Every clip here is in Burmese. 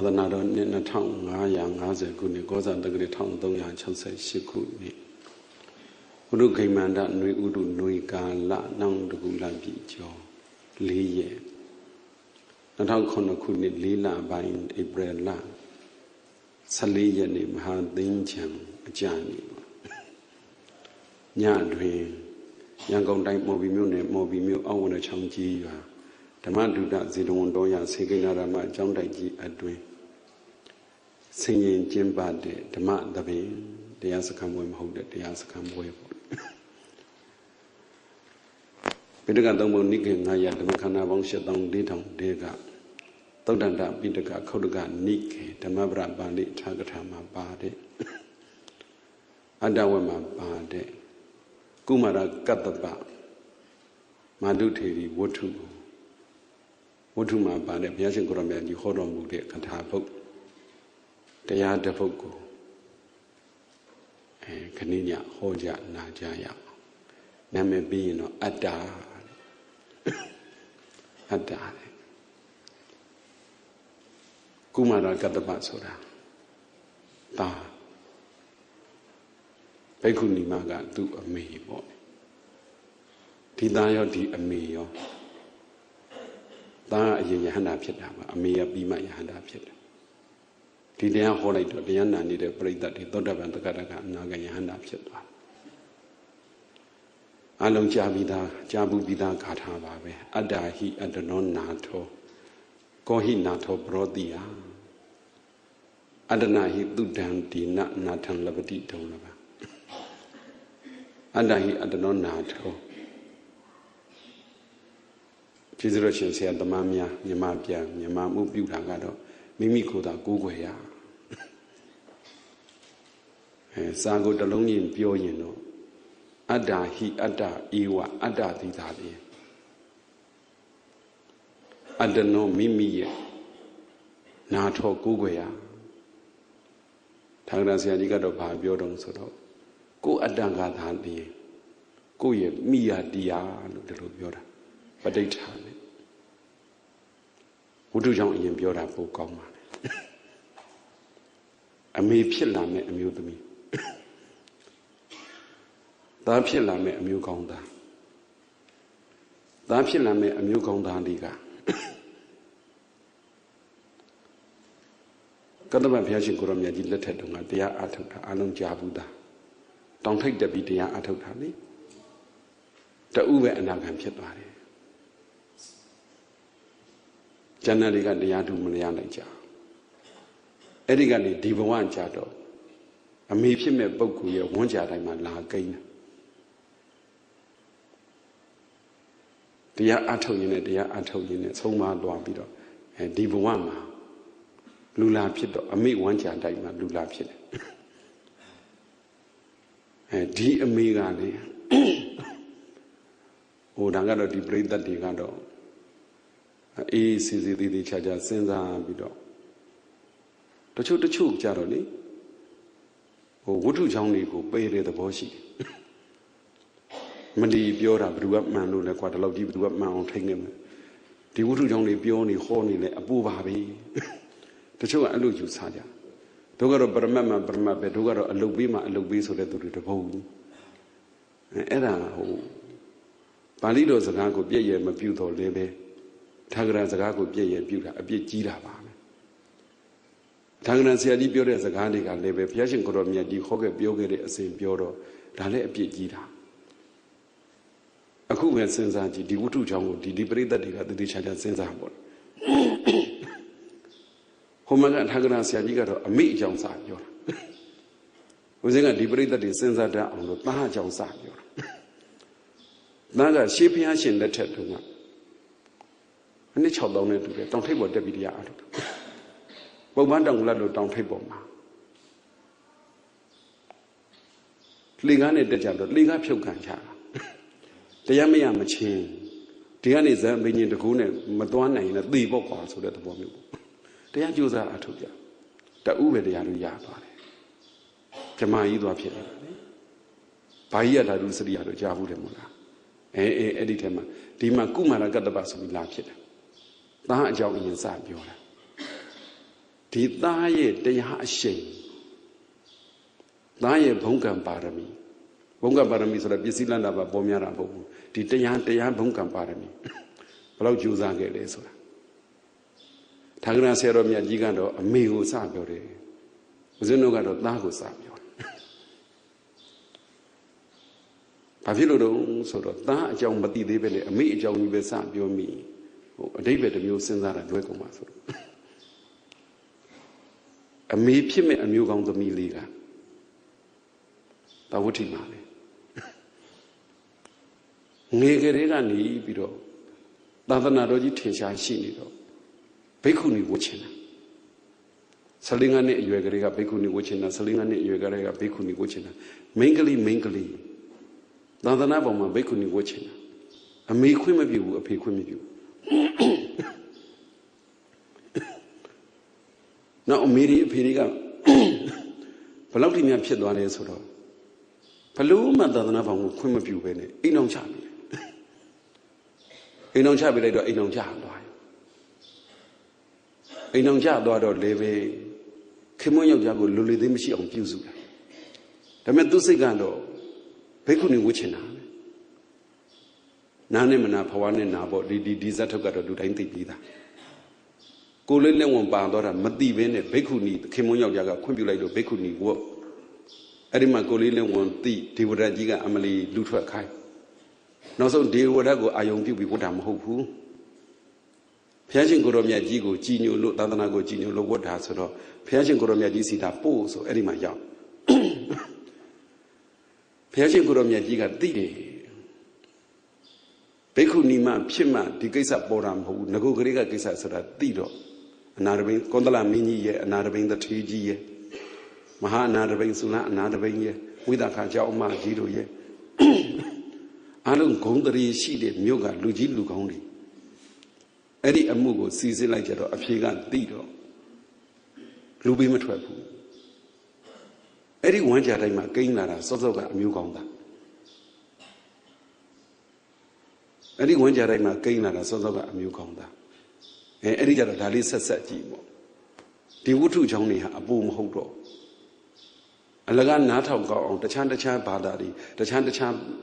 သာသနာတော်နှစ်2550ခုနှစ်ကောဇာတက္ကရာ1368ခုနှစ်ဘုရုခိမန္တနွေဥတုနွေကာလနောင်တကူလပြည့်ကျော်4ရက်2009ခုနှစ်4လပိုင်းဧပြီလ14ရက်နေ့မဟာသိန်းချံအကြနေ့ညတွင်ရန်ကုန်တိုင်းမော်ဘီမြို့နယ်မော်ဘီမြို့အောက်ဝနချောင်းကြီးရွာဓမ္မဒုဒဇေတဝန်တော်ရစေကိဏရမအကြောင်းတိုက်ကြီးအတွင်ဆင်ရင်ကျင်းပတဲ့ဓမ္မသဘင်တရားစခန်းပွဲမဟုတ်တဲ့တရားစခန်းပွဲပေါ့ပိဋကသုံးပုံနိကေ900ဓမ္မခန္ဓာပေါင်း7400တဲကသုတ္တန္တပိဋကခောတ္တကနိကေဓမ္မပရပါဠိထာကထာမှာပါတဲ့အတ္တဝက်မှာပါတဲ့ကုမာရကတ္တပမာဓုထေရီဝတ္ထုမှာပါတဲ့ဘုရားရှင်ကိုရမြတ်ကြီးဟောတော်မူတဲ့ကထာဘုတ်တရားတစ်ပုဒ်ကိုခဏညဟောကြနာကြရအောင်နာမည်ပြီးရင်တော့အတ္တကုမာရကတ္တပဆိုတာဒါဘိက္ခုနီမကသူ့အမေပေါ့ဒီသားရောဒီအမေရောသားအရင်ယဟန္တာဖြစ်တာပါအမေကပြီးမှယဟန္တာဖြစ်တယ်ဒီတရားဟောလိုက်တော့တရားနာနေတဲ့ပရိသတ်တွေသောတပန်တက္ကရာကအနာဂယဟန္တာဖြစ်သွားအလုံးကြားပြီးသားကြားဘူးပြီးသားဂါထာပါပဲအတ္တဟိအတ္တနောနာထောကောဟိနာထောပရောတိယအတ္တနာဟိတုဒံဒီနနာထံလပတိတုံလပါအတ္တဟိအတ္တနောနာထောကျေးဇူးတော်ရှင်ဆရာသမားများမြမပြန်မြမမှုပြုတာကတော့မိမိကိုယ်သာကိုးကွယ်ရစာကိုတလုံးချင်းပြောရင်တော့အတ္တဟိအတ္တဧဝအတ္တသီတာလေအတ္တနောမိမိရဲ့နာထောကိုးကွယ်ရထာဂရဆရာကြီးကတော့ဗာပြောတော့ဆိုတော့ကိုယ်အတ္တကသာလေကိုယ့်ရဲ့မိယာတရားလို့ဒီလိုပြောတာပဋိဋ္ဌာန်နဲ့ဝိတုကြောင့်အရင်ပြောတာပိုကောင်းပါလေအမေဖြစ်လာမဲ့အမျိုးသမီးသားဖြစ်လာမဲ့အမျိုးကောင်းသားဖြစ်လာမဲ့အမျိုးကောင်းသားလေးကကတ္တဗဘုရားရှင်ကိုရမြတ်ကြီးလက်ထက်တုန်းကတရားအားထုတ်တာအလုံးကြားဘူးသားတောင်ထိပ်တက်ပြီးတရားအားထုတ်တာလေတူပဲအနာဂံဖြစ်သွားတယ်ကျန်တဲ့တွေကတရားထုမရနိုင်ကြအဲ့ဒီကနေဒီဘဝကြတော့အမေဖြစ်မဲ့ပုဂ္ဂိုလ်ရဲ့ဝန်းကြတိုင်းမှာလာကိန်းတရားအထုတ်ရင်နဲ့တရားအထုတ်ရင်နဲ့ဆုံးမသွားပြီးတော့ဒီဘဝမှာလူလာဖြစ်တော့အမေဝန်းကြတိုင်းမှာလူလာဖြစ်တယ်ဒီအမေကလေဟိုဒါကတော့ဒီပြိဿတ်တွေကတော့အေးစီစီသေးသေးချာချာစဉ်းစားပြီးတော့တချို့ကြတော့လေဟိုဝတ္ထုချောင်းတွေကိုပယ်တဲ့သဘောရှိတယ်မလီပြောတာဘယ်သူကမှန်လို့လဲကွာဒီလောက်ကြီးဘယ်သူကမှန်အောင်ထိန်းနေမလဲဒီဝတ္ထုချောင်းတွေပြောနေဟောနေလဲအပူပါပဲတချို့ကအဲ့လိုယူဆကြတို့ကတော့ပရမတ်မှာပရမတ်ပဲတို့ကတော့အလုတ်ပေးမှာအလုတ်ပေးဆိုတဲ့သူတွေတပုံအဲ့ဒါဟိုပါဠိတော်စကားကိုပြည့်ရမပြုတော်လဲပဲထာဂရစကားကိုပြည့်ရပြုတာအပြစ်ကြီးတာပါပဲထာဂရဆရာကြီးပြောတဲ့စကားတွေကလည်းပဲဘုရားရှင်ကိုရောမြတ်ကြီးဟောခဲ့ပြောခဲ့တဲ့အစဉ်ပြောတော့ဒါလည်းအပြစ်ကြီးတာအခုပဲစဉ်းစားကြည့်ဒီဝတ္ထုချောင်းကိုဒီပရိသတ်တွေကတတိချာချာစဉ်းစားပေါ့ဟိုမှာကထာဂရဆရာကြီးကတော့အမိအကြောင်းစပြောတာဦးဇင်းကဒီပရိသတ်တွေစဉ်းစားတတ်အောင်လို့သားအကြောင်းစပြောတာသားကရှေးဘုရားရှင်လက်ထက်တုန်းကအနည်း6000နဲ့တူတယ်တောင်ထိပ်ပေါ်တက်ပြီးတရားအားထုတ်တယ်ပုပ္ပန်းတောင်လက်လို့တောင်ထိပ်ပေါ်မှာလေကားနဲ့တက်ကြတော့လေကားဖြုတ်ခံချတာတရားမရမချင်းဒီကနေဇံဘိညာဉ်တကူနဲ့မသွားနိုင်ရင်သေပေါ့ကွာဆိုတဲ့သဘောမျိုးပေါ့တရားကြိုးစားအားထုတ်ကြတူပဲတရားလို့ရသွားတယ်ဓမ္မကြီးသွားဖြစ်တယ်ဘာကြီးရတာလူစရိယာတို့ကြားဘူးတယ်မို့လားအဲ့ဒီထဲမှာဒီမှာကုမာရကတ္တပဆိုပြီးလာဖြစ်တယ်သားအကြောင်းအရင်စပြောတာ ဒီသားရဲ့တရားအရှိန်သားရဲ့ဘုံကံပါရမီဘုံကံပါရမီဆိုတာပစ္စည်းလန္တာပါပေါ်များတာမဟုတ်ဘူးဒီတရားဘုံကံပါရမီဘယ်လောက်ကြိုးစားခဲ့လဲဆိုတာထာဂရဆရာတော်မြတ်ကြီးကတော့အမေကိုစပြောတယ်ဦးဇင်းတို့ကတော့သားကိုစပြောတယ်ဘာဖြစ်လို့တော့ဆိုတော့သားအကြောင်းမသိသေးပဲလေအမေအကြောင်းကြီးပဲစပြောမိအတိတ်ပဲတစ်မျိုးစဉ်းစားတာလွဲကုန်ပါဆိုတော့အမေဖြစ်မဲ့အမျိုးကောင်းသမီးလေးကဘာဝတ္ထိမှာလဲငယ်ကလေးကနေပြီးတော့သာသနာတော်ကြီးထင်ရှားရှိနေတော့ဘိက္ခုနီဝတ်ချင်တာ15နှစ်အရွယ်ကလေးကဘိက္ခုနီဝတ်ချင်တာ15နှစ်အရွယ်ကလေးကဘိက္ခုနီဝတ်ချင်တာမိန်းကလေးသာသနာပေါ်မှာဘိက္ခုနီဝတ်ချင်တာအမေခွင့်မပြုဘူးအဖေခွင့်မပြုဘူးနောက်အမေတွေအဖေတွေကဘယ်လောက်ထိများဖြစ်သွားလဲဆိုတော့ဘလို့မှသာသနာပေါ်ကိုခွင့်မပြုဘဲနဲ့အိမ်အောင်ချပြီအိမ်အောင်ချပြလိုက်တော့အိမ်အောင်ချသွားအိမ်အောင်ချသွားတော့လေပဲခင်မွန်းယောက်ျားကိုလူလေသေးမရှိအောင်ပြုစုတာဒါပေမဲ့သူစိတ်ကတော့ဘိက္ခုနီဝတ်ချင်တာနားနဲ့မနာဖွားနဲ့နာပေါ့ဒီဇတ်ထုတ်ကတော့လူတိုင်းသိပြီးသားကိုလေးလက်ဝင်ပါတော့တာမသိဘဲနဲ့ဘိက္ခုနီခင်မွန်းယောက်ျားကခွင့်ပြုလိုက်လို့ဘိက္ခုနီဝတ်အဲ့ဒီမှာကိုလေးလက်ဝင်သိဒေဝရတ်ကြီးကအမလီလူထွက်ခိုင်းနောက်ဆုံးဒေဝရတ်ကိုအာယုံပြုပြီးဝတ်တာမဟုတ်ဘူးဘုရားရှင်ကိုရောမြတ်ကြီးကိုကြည်ညိုလို့သာသနာကိုကြည်ညိုလို့ဝတ်တာဆိုတော့ဘုရားရှင်ကိုရောမြတ်ကြီးစီတာပို့ဆိုအဲ့ဒီမှာရောက်ဘုရားရှင်ကိုရောမြတ်ကြီးကသိတယ်ဘိက္ခုနီမဖြစ်မှဒီကိစ္စပေါ်တာမဟုတ်ဘူးငကိုကလေးကကိစ္စဆိုတာသိတော့အနာတပိန်ကောသလမင်းကြီးရဲ့အနာတပိန်သထေးကြီးရဲ့မဟာအနာတပိန်ဆုလအနာတပိန်ရဲ့ဝိသခါကျောင်းအမကြီးတို့ရဲ့အားလုံးဂုံတရီရှိတဲ့မြို့ကလူကြီးလူကောင်းတွေအဲ့ဒီအမှုကိုစီစစ်လိုက်ကြတော့အဖြေကသိတော့လူပေးမထွက်ဘူးအဲ့ဒီဝမ်းကြတိုင်းမှာကိန်းလာတာစောစောကအမျိုးကောင်းတာအဲ့ဒီဝမ်းကြတိုင်းမှာကိန်းလာတာစောစောကအမျိုးကောင်းတာအဲ့ဒီကြတော့ဒါလေးဆက်ကြည့်ပေါ့ဒီဝတ္ထုချောင်းတွေဟာအပူမဟုတ်တော့အလကားနားထောင်ကောင်းအောင်တခြားဘာသာတွေတခြား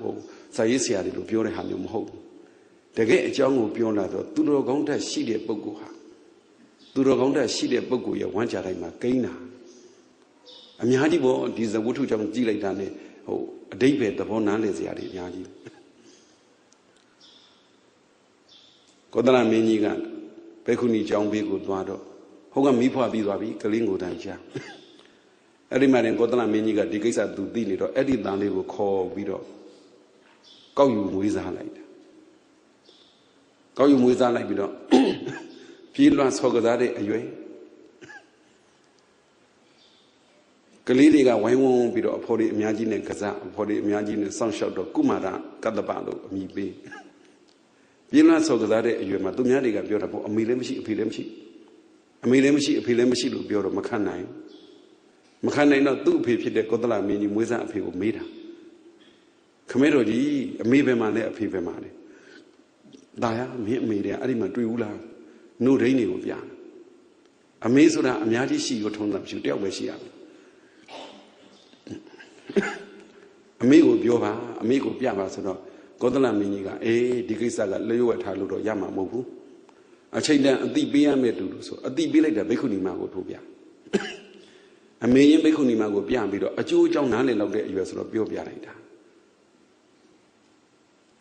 ဟိုစာရေးဆရာတွေလို့ပြောတဲ့ဟာမျိုးမဟုတ်ဘူးတကယ်အကြောင်းကိုပြောလာတော့သူတော်ကောင်းတတ်ရှိတဲ့ပုဂ္ဂိုလ်ဟာသူတော်ကောင်းတတ်ရှိတဲ့ပုဂ္ဂိုလ်ရဲ့ဝမ်းကြတိုင်းမှာကိန်းတာအများကြီးပေါ့ဒီဇဝတ္ထုကြောင့်ကြည်လိုက်တာနဲ့ဟိုအတိတ်ပဲသဘောနားလည်စရာတွေအများကြီးကောသလမင်းကြီးကဘိက္ခုနီကျောင်းဘေးကိုသွားတော့ဟုတ်ကမီးဖွားပြီးသွားပြီကလေးငိုတန်းချအဲ့ဒီမှာရင်ကောသလမင်းကြီးကဒီကိစ္စသူသိနေတော့အဲ့ဒီတန်လေးကိုခေါ်ပြီးတော့ကောက်ယူမွေးစားလိုက်တာကောက်ယူမွေးစားလိုက်ပြီးတော့ပြေးလွှမ်းဆော်ကစားတဲ့အရွယ်ကလေးတွေကဝိုင်းဝန်းပြီးတော့အဖေါ်တွေအများကြီးနဲ့ကစားအဖေါ်တွေအများကြီးနဲ့စောင့်ရှောက်တော့ကုမာရကတ္တပလို့အမည်ပေးပြေးလွှမ်းဆော်ကစားတဲ့အရွယ်မှာသူများတွေကပြောတာပေါ့အမေလည်းမရှိအဖေလည်းမရှိအမေလည်းမရှိအဖေလည်းမရှိလို့ပြောတော့မခံနိုင်တော့သူ့အဖေဖြစ်တဲ့ကောသလမင်းကြီးမွေးစားအဖေကိုမေးတာခမဲတော်ကြီးအမေပဲမှလည်းအဖေပဲမှလည်းဒါရမင်းအမေတဲ့အဲ့ဒီမှာတွေ့ဘူးလားနှုတ်ရင်းတွေကိုပြအမေဆိုတာအများကြီးရှိရထုံးတာမရှိတယောက်ပဲရှိရမယ်အမေကိုပြောပါအမေကိုပြပါဆိုတော့ကောသလမင်းကြီးကဒီကိစ္စကလျှို့ဝှက်ထားလို့တော့ရမှာမဟုတ်ဘူးအချိန်တန်အတိပေးရမယ်တူလို့ဆိုအတိပေးလိုက်တာဘိက္ခုနီမကိုထိုးပြအမေရင်ဘိက္ခုနီမကိုပြပြီးတော့အကျိုးအကြောင်းနားလည်လောက်တဲ့အရွယ်ဆိုတော့ပြောပြလိုက်တာ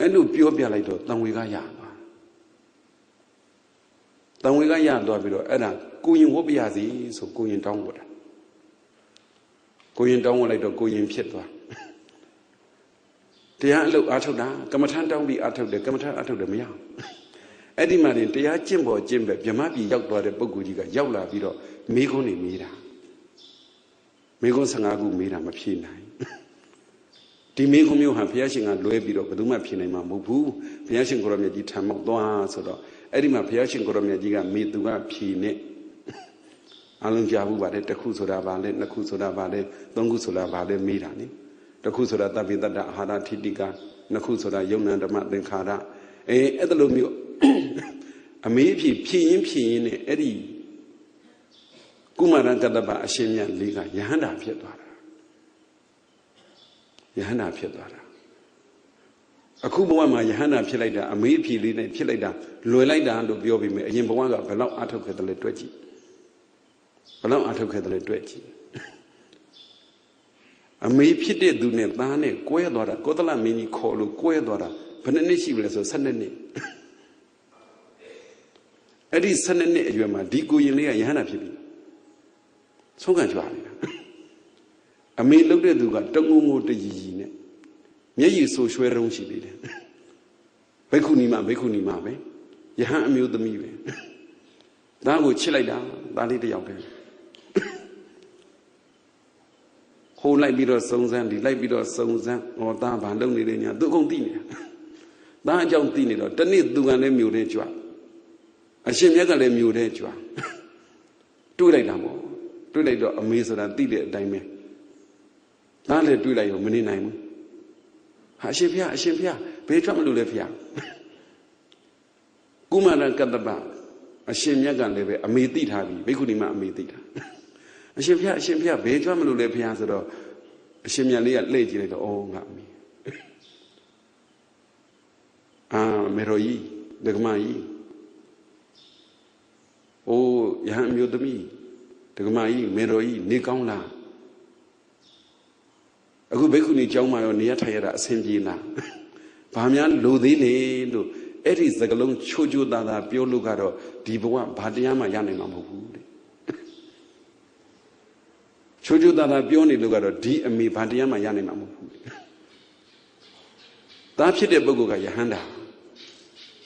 အဲ့လိုပြောပြလိုက်တော့တန်ဝေကရသွားတန်ဝေကရသွားပြီးတော့အဲ့ဒါကိုရင်ဝတ်ပြရစီဆိုကိုရင်တောင်းဝတ်တာကိုရင်တောင်းဝတ်လိုက်တော့ကိုရင်ဖြစ်သွားတရားအလုပ်အားထုတ်တာကမ္မထမ်းတောင်းပြီးအားထုတ်တယ်ကမ္မထမ်းအားထုတ်တယ်မရဘူးအဲ့ဒီမှာတင်တရားကျင့်ပေါ်ကျင့်ပဲဗြဟ္မပြည်ရောက်သွားတဲ့ပုဂ္ဂိုလ်ကြီးကရောက်လာပြီးတော့မိခွန်းနေမေးတာမိခွန်း15ခုမေးတာမဖြေနိုင်ဒီမိခွန်းမျိုးဟာဘုရားရှင်ကလွဲပြီးတော့ဘယ်သူမှဖြေနိုင်မှာမဟုတ်ဘူးဘုရားရှင်ကိုရောမြတ်ကြီးထံမောက်သွားဆိုတော့အဲ့ဒီမှာဘုရားရှင်ကိုရောမြတ်ကြီးကမေသူကဖြေနဲ့အလုံးကြားဘူးပါတယ်တစ်ခုဆိုတာပါလဲနှစ်ခုဆိုတာပါလဲသုံးခုဆိုတာပါလဲမေးတာနိတစ်ခုဆိုတာတပိတ္တအာဟာရထိတိကနှစ်ခုဆိုတာယုံနံဓမ္မသင်္ခါရအဲ့ဒါလိုမျိုးအမေးဖြေရင်နဲ့အဲ့ဒီ Kumaran Kadaba Ashimia Liga, Yahana Piedwara. Yahana Piedwara. A Kubuama Yahana Pilada, a May Pilina, Pilada, Loylaida and Biobi, Yimbawaga, below Atok at the Letrechi. Below Atok at the Letrechi. A May Pide Dunetane, Coedora, Godala Mini Colo, Coedora, Pananishi was a Sunday. Eddie Sunday, you are my Digo Yelia Yana Pibi. So can you I may look at the Tongo de Yine. Ye so swear on she did. Bekunima, Yahan mute the me. That would chill down, that is the young. Whole light bit of songs and the light bit of songs or down by lonely in your Dugondina. That young dinner, the need do an emulate you. I shall never emulate you. Too late, too late, a mason and did it, Dime. Now let do like your many name. Hashipia, pay trouble to live here. Kumara Kadaba, a shame yagan leve, a made it happy, Bekunima made it. A shipia, pay trouble to live here, a shame ya lady at all got me. Ah, Meroi, the Gmai. Oh, Yam you to me. The Gmai, Meroi, Nikona. A good Bekuni Joma on near Tayara, Sendina. Pamian Ludini, it is the Galon Choju Dada, Pio Lugaro, Diboa, Badiama Yanimamo. Choju Dada, Bioni Lugaro, D and me, Badiama Yanimamo. That's it, Boguga Yahanda.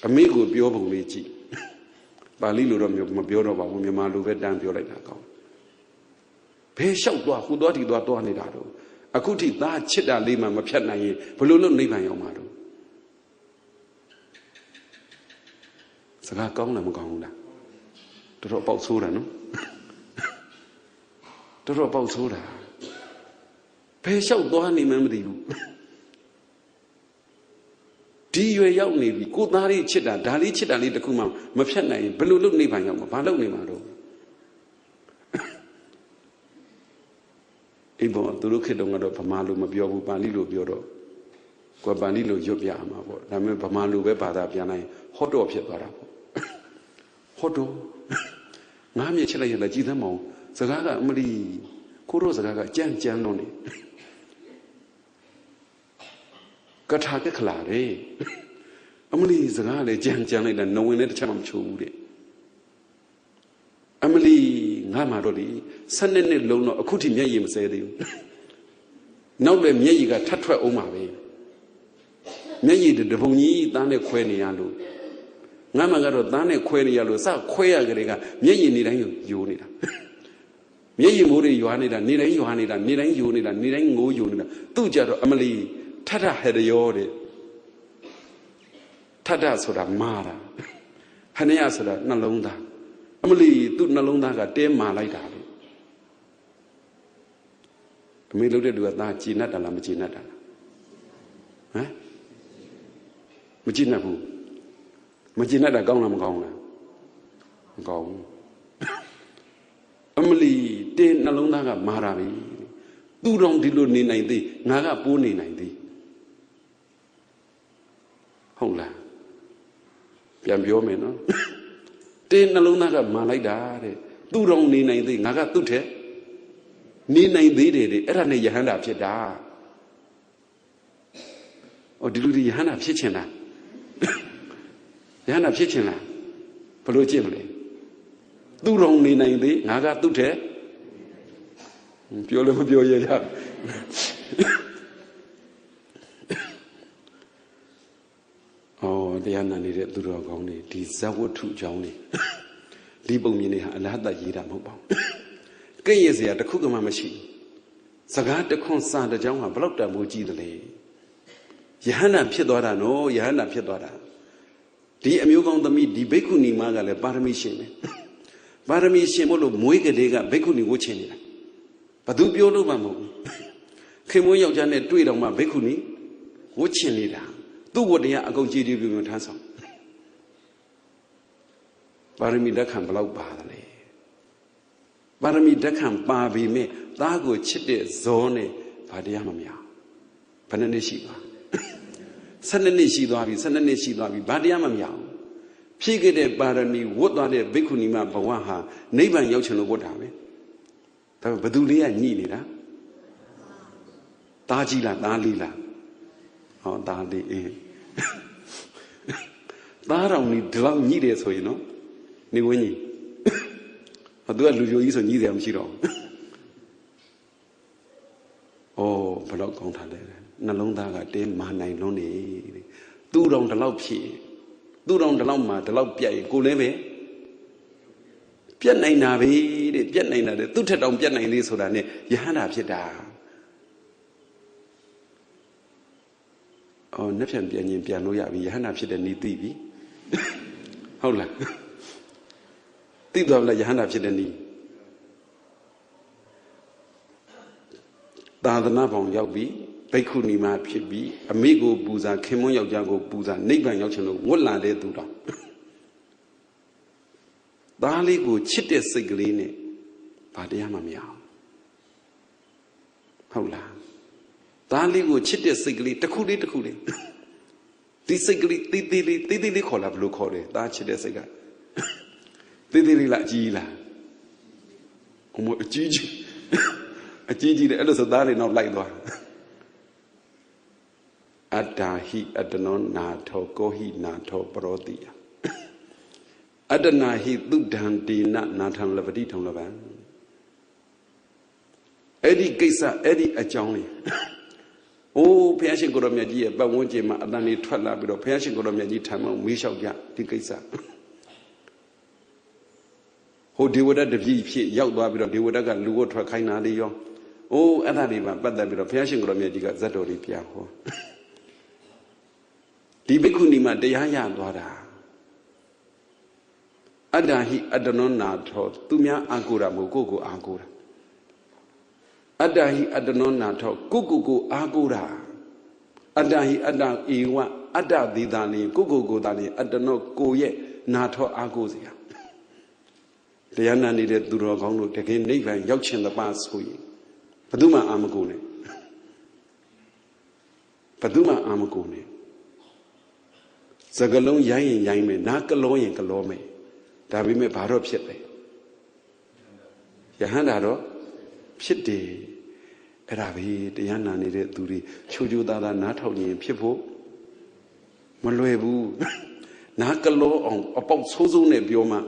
Amigo Biobo Michi. Balilu Mabiono, Mamalu, Vedan, Violeta. Pay shout who do Nidado. Akuti that chida lima mapiana ye, Polo lima yomado. Saga gong gonga. To drop out soda, no? To drop out soda. Pay shout dohani memory. Do you young navy? Good nari chida, dali chida li the kuma, mapiana ye, Polo lima yoma, Palo nimado. Ibo to look at the Pamalu Mabio Banilo Bioro, Guabanilo Yopia Amabo, Lame Pamalu Webada Piana, Hoto Pietarapo. Hoto Nami Chile la Gitamo, Sagaga Mali, Kuro Sagaga, Jan Janoni Kataka Clare Amali Zagale, Jan Janet, and no one at Chamam Chudi Amali. Namarodi, Sunday Lono, a cutting yam said him. Now let me got Tatra Omawe. May the Devoni Dane Quenialu. Namagaro Dane Quenialu, Sa Quea Grega, May need a unit. May Muri Yohanida, Nida Yohanida, Nida Unida, Nida Go Unida, Tujaro Amali, Tata had a yore. Tata Soda Mara. Hanea Soda Nalonda. Amali tu nalonda ka te ma lai da le me lo de du ta chi nat da la ma chi nat da la han ma chi nat bu ma chi nat da kaung la ma kaung la ma kaung Amali te nalonda ka ma ra bi tu dong di lo ni nai thi nga ka po ni nai thiဟုတ်လားပြန်ပြောမယ်နော်တင်းနှလုံးသားကမာလိုက်တာတဲ့သူ့တော်နေနိုင်သေးငါကသူ့ထက်နေနိုင်သေးတယ်တဲ့အဲ့ဒါနဲ့ယဟန္တာဖြစ်တာဩဒီလူတွေယဟန္တာဖြစ်ချင်လားယဟန္တာဖြစ်ချင်လားဘယ်လိုကြည့်မလဲသူ့တော်နေနိုင်သေးငါကသူ့ထက်ပြောလို့မပြောရရတရားနာနေတဲ့သူတော်ကောင်းတွေဒီဇဝတ္ထုကြောင်းတွေဒီပုံမြင်နေဟာအလားတရေးတာမဟုတ်ပါဘူးကဲ့ရဲ့စရာတစ်ခုမှမရှိစကားတခွန်းစာတစ်ကြောင်းဟာဘလောက်တန်ဖိုးကြီးတယ်လေယဟန္တာဖြစ်သွားတာနော်ယဟန္တာဖြစ်သွားတာဒီအမျိုးကောင်းသမီးဒီဘိက္ခုနီမကလည်းပါရမီရှင်ပဲပါရမီရှင်မို့လို့မွေးကလေးကဘိက္ခုနီဝတ်ချင်နေတာဘာသူပြောလို့မှမဟုတ်ဘူးခင်မွေးယောက်ျားနဲ့တွေ့တော့မှဘိက္ခုနီဝတ်ချင်နေတာသူ့ဝတ္တရားအကုန်ကြည်ကြည်ပြည့်ပြည့်ထမ်းဆောင်ပါရမီလက်ခံဘလောက်ပါတယ် Parami Dakam Babi me, Dago Chite Zone, Padiamamia. Pananishiva. Sananishi, Badiamamia. Pigade Barami, what are the Bikunima Bawaha, neighbor Yochano Wodame? Badulia Nina Tajila, Dalila. Oh, Dali. That only drum needed, so you know. Niwini. I do a little use on you, I'm sure. Oh, but not contact. Nalonda, then man, I lonely. Do down the loud pea. Do down the lama, the loud pea, go leve. Pianina, Pianina, the two tet on Pianina, so that you had up your da. Oh, Nephian piano, you had up your knee TV. Hold on. Think of like you had up your knee. The Nabon Yabi. Bekuni ma pibi, amigo buza, Kimon Yago buza, neighbor Yochano, what land they do that. Dali go chite sigline, Padiamamia. Hola. Dali go chite sigli, Takuli. This sigli, Didi call up blue collie, that chite cigar. Didi la Gila. Omo Gigi. A Gigi, the elders of Dali not like that. Adahi Adanon Nato Gohi Nato Brodia Adanahi Dudan Dina Natan Lavadi Tonlavan Eddie Gisa Eddie Ajoni Oh Piashin Goromia, but one Jima Adani Twala, but Piashin Goromia Tamo, we shall get the Gisa. Who do what the VP Yauda, do what I got Lugo Trakaina Leo. Oh, Adaniva, but the Piashin Goromia Zatori Piaho. Di Bikunima Deyaya Dwada Adahi Adanon Nato, Tumia Agura Mugugu Agura Adahi Adanon Nato, Gugugu Agura Adahi Ada Iwa Ada Didani, Gugugu Dani, Adano Goye, Nato Aguzia. Diana needed Durogongo, taking Neva, Yochin the Basui. Paduma Amagune Zagalon Yain Yaime, Nakaloy and Kalome, Dabime Baro Pite. Yahandaro, Pite, Eravi, Diana needed Duri, Chuju Dada Natoni and people. Maloebu, Nakalo on about Sozune Bioma.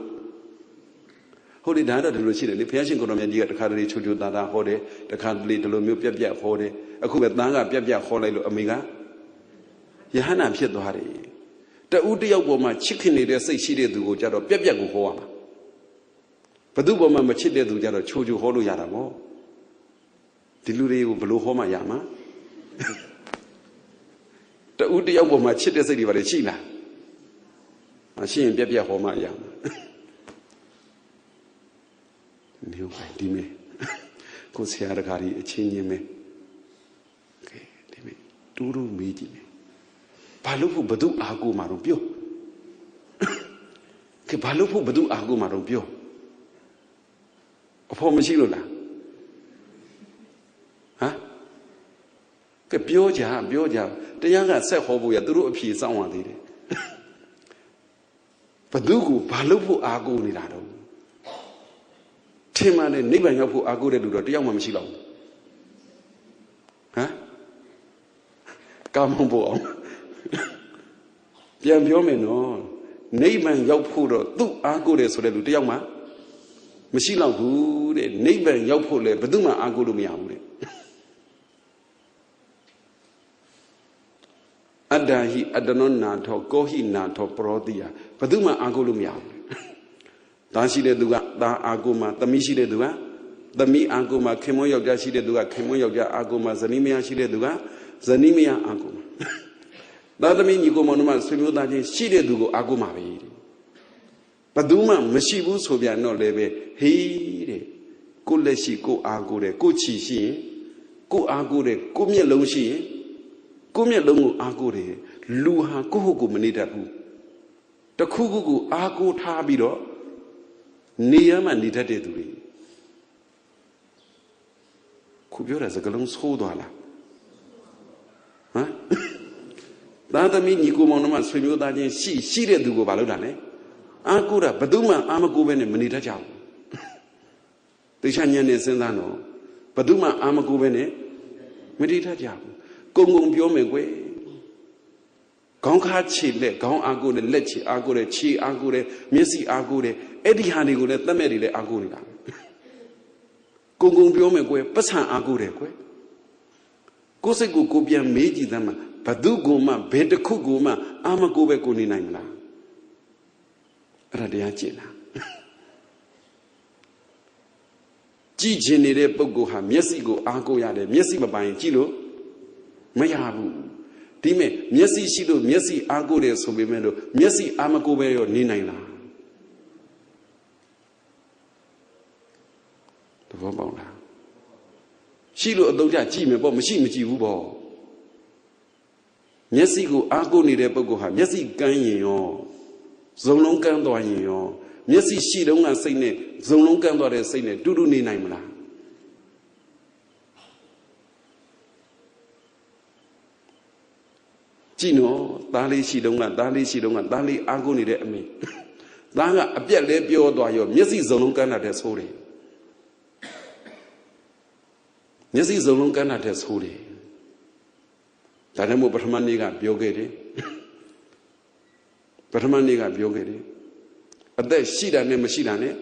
Holy Dada de Lucida, the Piasin Goromia, the Cadri Chuju Dada Hode, the Cadri de Lomu Pia Hode, a Kubatanga Pia Hole Amiga. Yahana Piedohari. The Udia woman chicken it say she did do Jaro Pia go home. But do woman Machide do Jaro Chuju Holu Yaramo. Diluri Blue Homa Yama. The Udia woman chit say Varechina. Machine Pia Homa Yama. New Dime. Go see Aragari, a chin me. Okay, Dime. Duru meeting. Balupu Badu Agu Marubio. Que Balupu Badu Agu Marubio. Upon Machilula. Huh? Que Bioja, the younger said Hobu, Duru appears someone did it. Badugu, Balupu Agu Nidado. Timman and Nibanyapu Agu de the young Machilo. Huh? Come on board. Piambiomeno, Neighbor Yaupuro, do Agure so that the young man. Machila good, neighbor Yaupole, Baduma Agurumia. Adahi Adanon Nato, Gohi Nato, Prodia, Baduma Agurumia. Danshi de Duga, Da Aguma, the Mishi de Duga, the Mi Aguma, Kemoyo Gashi de Duga, Kemoyo Aguma, Zanimia Shi de Duga, Zanimia Aguma. That means you go monument, so you that she did go Aguma. But Duma, Mashibu, so we are not leve. He go leshi, go agure, go chishi, go agure, go me loshi, go me longu agure, Luha, go go manitabu. The Kugu Agu Tabido, Niam and Nitaduri. Kubiora Zagalon Sodala. Huh? That mean you go on a swim that she did go baludane. Ankura, Baduma, Amagoven and Manita Jam. The Shanyan is in Lano. Baduma, Amagovene, Medita Jam. Gong Biomegwe. Gong Hachi, Gong Agure, Lechi, Agure, Chi, Agure, Messi Agure, Eddie Hanigure, the Medile Agurina. Gong Biomegwe, Pasa Agure. Kosego Gobia Meji Dama, Padugoma, Bedekugoma, Amagobe Guninaimla. Radiacina. G genere Bogoha, Messigo, Agoyade, Messi Babain Kilo, Mayabu. Dime, Messi Shido, Messi Agore Sobimendo, Messi Amagobe or Ninaina. The Vobola. Shilo Doja Jim, but machine Jibubo. Messigo, Agoni de Bogoha, Messi Ganyo, Zolong Gandoyo, Messi Shidong and Sine, Zolong Gando de Sine, Dudu Ninaimla. Gino, Dali Shidonga, Dali Agoni de me. Langa, a bit lebio doyo, Messi Zolong Gana de Sori. Messi Zolong Gana de Sori. Tanamo Batmaniga Biogede. Batmaniga Biogede. But there Shida ne Mashidane.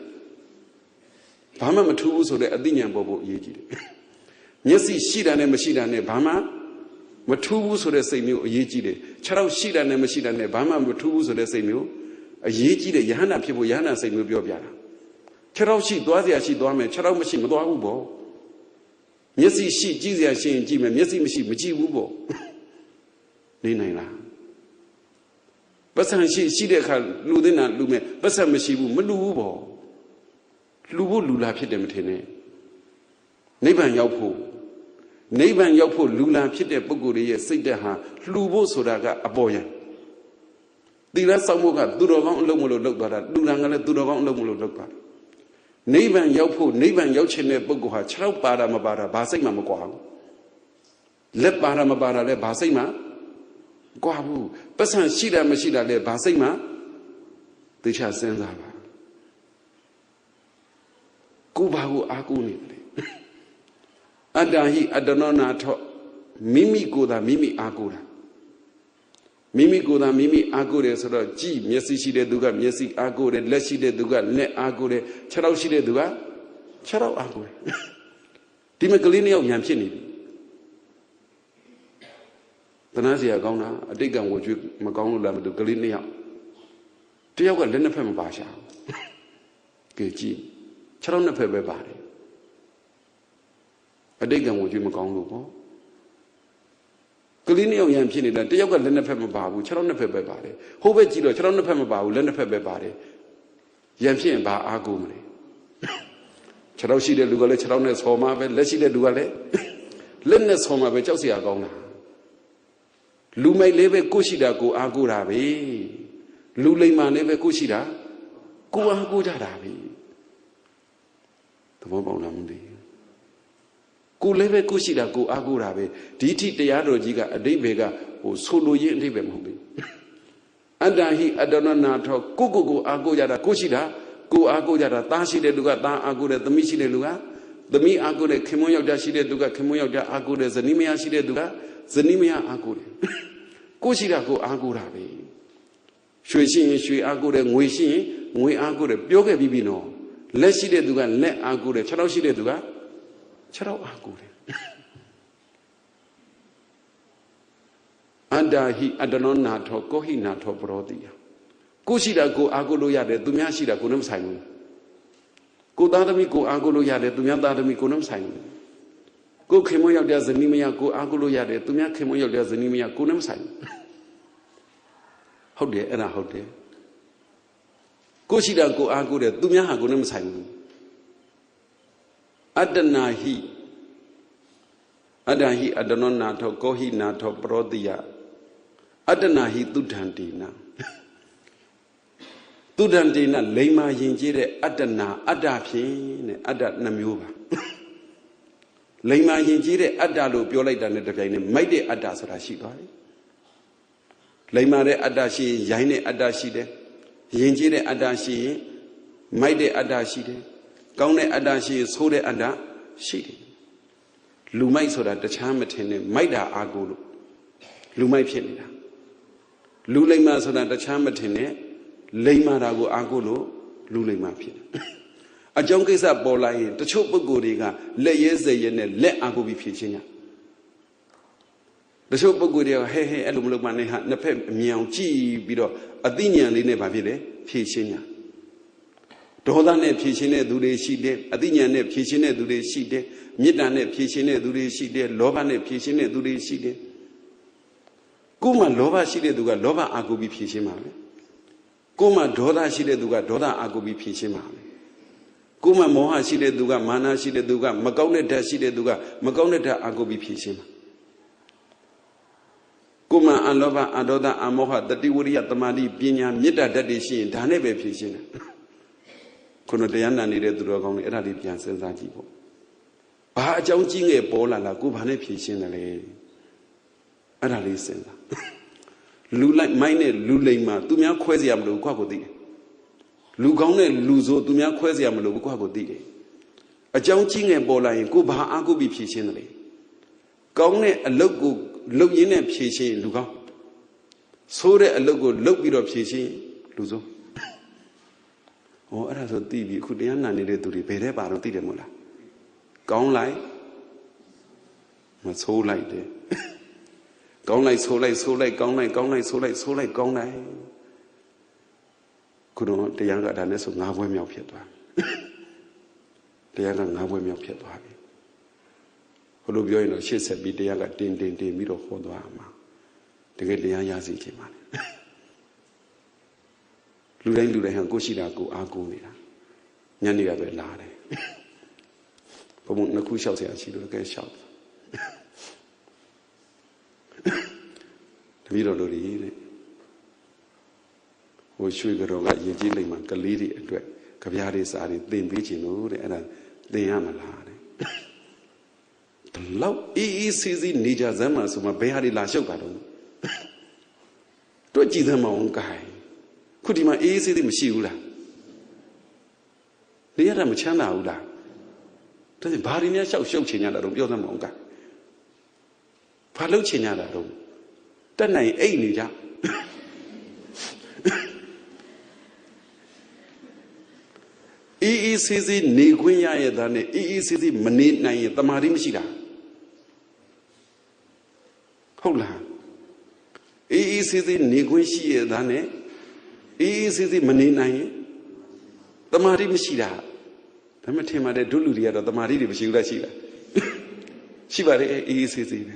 Bama Matu so the Adinian Bobo Yigi. Messi Shida ne Mashidane, Bama. Matu so the same Yigi. Charao Shida ne Mashidane, Bama Matu so the same a Yigi, the Yana people Yana say Mubiana. Charao she does she dorme, Charao machine Mubo. Messi she, Jizia she and Jim, Messi machine, Machi Wubo. Nina. Basan she de Ludina Lume, Basan Mashibu, Malubo. Lubu Lula Pidemitene. Neban Yapo, Lula Pide Boguri, Sidaha, Lubo Sodaga, a boy. The last Samoga, Durovan Lomulo Lokbara, Durangala Durovan Lomulo Lokbar. Neban Yauchene Bogoha, Chow Paramabara, Basima Moguan. Let Paramabara, le Basima. Guabu, Basan Shida Mashida le Basima, the Chasenzava. Kubahu Aguni. Adahi Adanona to Mimi Goda, Mimi Agura. Mimi Goda, Mimi Agure, so that G, Messi Shide Duga, Messi Agure, Leshi de Duga, Ne Agure, Charao Shide Duga, Charao Agure. Timacalini of Yampini. Tanazia Gona, a digger would you Magona to Galinia. Do you got Lenapem Basha? Gigi, Charona Pebe body. A digger would you Magongo? Galinio Yampini, that do you got Lenapem Babu, Charona Pebe body? Who bet you, Charona Pema Babu, Lenapebe body? Yampin Ba Agumri. Charoshi de Lugale, Charonas Homa, Leshi de Dugale, Lennes Homa, Chelsea Agona. Lume leve Kushida go Agurabi. Lulema leve Kushida go Agurabi. The Mobonamundi. Go leve Kushida go Agurabi. Diti de Adojiga, a debega, or solo yen debemobi. And he Adonana talk, go Agoyada Kushida, go Agoyada, Tashi de Luga, Agura, the Michi de Luga, the Mi Agure, Kimoyo Dashi de Duga, Kimoyo da Agure, Zanimia Shi de Duga. Zanimia Agure. Kushida go Agurabi. Shui Agure, we Agure, Bioga Bibino. Leshi de Duga, Le Agure, Charoshi de Duga, Charo Agure. Anda he Adanon Nato, Kohi Nato Brodia. Kushida go Agoloya de Dumyashida Gunam Simon. Go Dadami go Agoloya de Dumyadami Gunam Simon. Go Kemoya de Zanimia, go Agoloya de Tumia Kemoya de Zanimia, Gunam Simon. How dare and how dare? Go Shida go Ago de Dumia Gunam Simon. Adanahi Adanon Nato, Gohi Nato Brodia. Adanahi Dudantina. Dudantina, Lema Yinjire, Adana, Adapin, Adat Namuba. လိမ္မာယဉ်ကျေးတဲ့အတ္တလို့ပြောလိုက်တာနဲ့တပြိုင်နက်မိုက်တဲ့အတ္တဆိုတာရှိသွားတယ်လိမ္မာတဲ့အတ္တရှိရင်ရိုင်းတဲ့အတ္တရှိတယ်ယဉ်ကျေးတဲ့အတ္တရှိရင်မိုက်တဲ့အတ္တရှိတယ်ကောင်းတဲ့အတ္တရှိရင်ဆိုးတဲ့အတ္တရှိတယ်လူမိုက်ဆိုတာတခြားမထင်နဲ့မိုက်တာအာကိုလို့လူမိုက်ဖြစ်နေတာလူလိမ္မာဆိုတာတခြားမထင်နဲ့လိမ္မာတာကိုအာကိုလို့လူလိမ္မာဖြစ်တယ်အကြောင်းကိစ္စပေါ်လာရင်တချို့ပုဂ္ဂိုလ်တွေကလက်ရဲစဲရဲနဲ့လက်အာကိုပြီးဖြေရှင်းရတချို့ပုဂ္ဂိုလ်တွေကဟဲအဲ့လိုမလုပ်မှနဲ့ဟာနှစ်ဖက်အမြင်အောင်ကြည့်ပြီးတော့အသိဉာဏ်လေးနဲ့ဗာဖြစ်တယ်ဖြေရှင်းရဒေါသနဲ့ဖြေရှင်းတဲ့သူတွေရှိတယ်အသိဉာဏ်နဲ့ဖြေရှင်းတဲ့သူတွေရှိတယ်မေတ္တာနဲ့ဖြေရှင်းတဲ့သူတွေရှိတယ်လောဘနဲ့ဖြေရှင်းတဲ့သူတွေရှိတယ်ကိုယ်မှလောဘရှိတဲ့သူကလောဘအာကိုပြီးဖြေရှင်းပါပဲကိုယ်မှဒေါသရှိတဲ့သူကဒေါသအာကိုပြီးဖြေရှင်းပါပဲကိုယ်မှမောဟရှိတဲ့သူကမာနရှိတဲ့သူကမကောင်းတဲ့ဓာတ်ရှိတဲ့သူကမကောင်းတဲ့ဓာတ်အာကိုပြီးဖြေရှင်းပါကိုယ်မှအလောဘအဒေါသအမောဟတတိဝရိယတမာတိပညာမေတ္တာဓာတ်တွေရှိရင်ဒါနဲ့ပဲဖြေရှင်းတယ်ခုနတရားနာနေတဲ့သူတော်ကောင်းတွေအဲ့ဒါလေးပြန်စဉ်းစားကြည့်ပေါ့ဘာအကြောင်းကြီးငယ်ပေါ်လာလားကိုဘာနဲ့ဖြေရှင်းတယ်လဲအဲ့ဒါလေးစဉ်းစားလူလိုက်မိုင်းနဲ့လူလိမ်မှာသူများခွဲเสียမလို့ကိုယ့်ကိုသိတယ်လူကောင်းနဲ့လူဆိုသူများခွဲเสียမလို့ကိုယ့်ကိုသိတယ်အကြောင်းကြီးငယ်ပေါ်လာရင်ကိုဘာအားကိုပြီးဖြေရှင်းတယ်လဲကောင်းတဲ့အလုပ်ကိုလုပ်ရင်းနဲ့ဖြေရှင်းလူကောင်းဆိုးတဲ့အလုပ်ကိုလုပ်ပြီးတော့ဖြေရှင်းလူဆိုးဟောအဲ့ဒါဆိုသိပြီအခုတရားနာနေတဲ့သူတွေဘယ်ထဲပါတော့သိတယ်မို့လားကောင်းလိုက်မဆိုးလိုက်တယ်ကောင်းလိုက်ဆိုးလိုက်ဆိုးလိုက်ကောင်းလိုက်ကောင်းလိုက်ဆိုးလိုက်ဆိုးလိုက်ကောင်းလိုက်ခုတော့တရားကဒါနဲ့ဆို၅ဘွဲမြောက်ဖြစ်သွားတရားက၅ဘွဲမြောက်ဖြစ်သွားပြီဘလို့ပြောရင်တော့ရှေ့ဆက်ပြီးတရားကတင်ပြီးတော့ဟောသွားမှာတကယ်တရားရစီခြင်းပါလေလူတိုင်းဟန်ကိုရှိတာကိုအားကိုးနေတာညနေကပဲလာတယ်ဘုံနှစ်ခုလျှောက်เสียရှိလို့ကဲလျှောက်တပည့်တော်တို့တွေတဲ့ဟိုရွှေကြောကယဉ်ကျေးလိမ့်မှာကလေးတွေအတွက်ကြပြားတွေစာတွေသင်ပေးခြင်းလို့တဲ့အဲ့ဒါသင်ရမလားတဲ့ဘလောက်အေးဆေးဆေးနေကြစမ်းမှာဆိုမှဘယ်ဟာတွေလာလျှောက်တာတော့တွေ့ကြည့်သမ်းမအောင်ကိုင်ခုဒီမှာအေးဆေးဆေးမရှိဘူးလားနေရတာမချမ်းသာဘူးလားဒါဆိုဘာတွေများလျှောက်ချင်ကြတာတော့ပြောသမ်းမအောင်ကိုင်ဘာလုပ်ချင်ကြတာတော့တက်နိုင်အိတ်နေကြအေးဆေးဆေးနေခွင့်ရရဲ့သားနဲ့အေးဆေးဆေးမနေနိုင်ရင်တမာတိမရှိတာဟုတ်လားအေးဆေးဆေးနေခွင့်ရှိရဲ့သားနဲ့အေးဆေးဆေးမနေနိုင်ရင်တမာတိမရှိတာဒါမှထင်ပါတယ်ဒုလူတွေကတော့တမာတိတွေမရှိဘူးလားရှိလားရှိပါတယ်အေးဆေးဆေးပဲ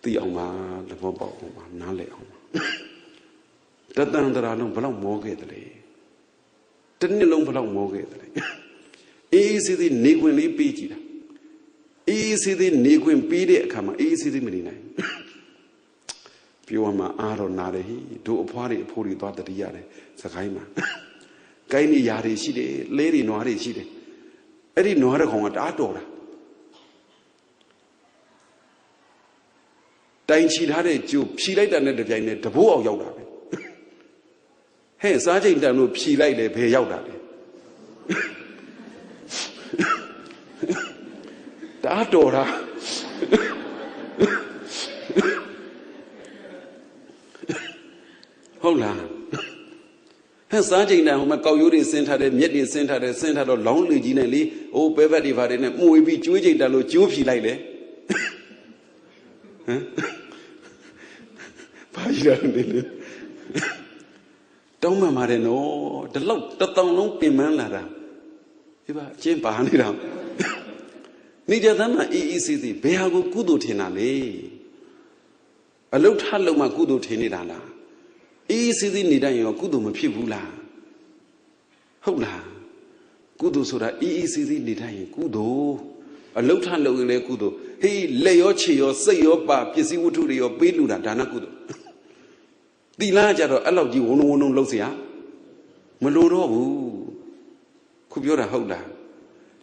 သိအောင်ပါသဘောပေါက်အောင်ပါနားလည်အောင်ပါတတန်တရာလုံးဘလောက်မောခဲ့တယ်လေတနှစ်လုံးဘလောက်မောခဲ့တယ်လေအေးဆေးဆေးနေခွင့်လေးပေးကြည့်တာအေးဆေးဆေးနေခွင့်ပေးတဲ့အခါမှာအေးဆေးဆေးမနေနိုင်ပြောမှအားတော့နာတယ်ဟိတို့အဖွားတွေအဖိုးတွေသွားတတိရတယ်စကိုင်းမှာကိုင်းနေຢာတွေရှိတယ်လဲတွေနွားတွေရှိတယ်အဲ့ဒီနွားတဲ့ကောင်ကတအားတော်တာတိုင်ချီထားတဲ့ကျိုးဖြီလိုက်တာနဲ့တပြိုင်နက်တဘိုးအောင်ရောက်တာပဲဟဲ့စားချိန်တန်လို့ဖြီလိုက်လေဘယ်ရောက်တာလဲတအားတော်တာဟုတ်လားဟဲ့စားချိန်တန်ဟိုမှာကောက်ရိုးတွေဆင်းထားတယ်မြက်တွေဆင်းထားတယ်ဆင်းထားတော့လောင်းလေကြီးနဲ့လေအိုးပဲဘက်တွေပါတယ်နဲ့မှုဝေးပြီးကျွေးချိန်တန်လို့ကျိုးဖြီလိုက်လေဟမ်ဘာကြီးရနေလဲတောင်းမှန်ပါတယ်နော်ဒီလောက်တတောင်လုံးပင်ပန်းလာတာဒီပါအချင်းပါနေတာနေကြသားမှအေးအေးဆေးဆေးဘယ်ဟာကိုကုသိုလ်ထင်တာလဲအလုတ်ထလုံးမှကုသိုလ်ထင်နေတာလားအေးအေးဆေးဆေးနေတိုင်းရောကုသိုလ်မဖြစ်ဘူးလားဟုတ်လားကုသိုလ်ဆိုတာအေးအေးဆေးဆေးနေတိုင်းရင်ကုသိုလ်အလုတ်ထလုံးရင်လည်းကုသိုလ်ဟေးလက်ရောခြေရောစိတ်ရောပါပစ္စည်းဝတ္ထုတွေရောပေးလူတာဒါနကုသိုလ်သီလကြတော့အဲ့လောက်ကြီးဝုန်းဝုန်းလုံးsiaမလိုတော့ဘူးခုပြောတာဟုတ်လား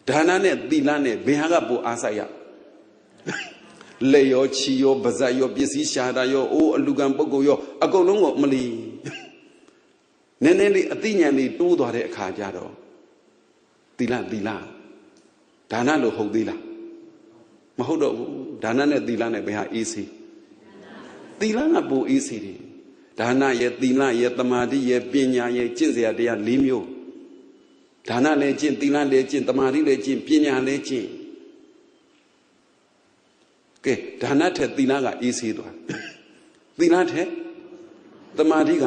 다나네 딜라네 베하가 보 아사야 레요 치요 바자요 비시샤다요 오 알루간 보고요 아까운거 멀리 네네리 아티냐니တိုးသွားတဲ့ အခါ ကြတော့ 딜라 다나로ဟုတ်သေးလား မဟုတ်တော့ ဘူး 다나네 딜라네 베하 에이시 딜라가 보 에이시리 다나의 딜라의 तमा디의 ပညာရဲ့ ကျင့်စရာ တရား 4 မျိုး 다나လည်းကျင့် သီလလည်းကျင့် တမာတိလည်းကျင့် ပညာလည်းကျင့် ကဲ ဒါနထက် သီလက အေးဆေးသွား သီလထက် တမာတိက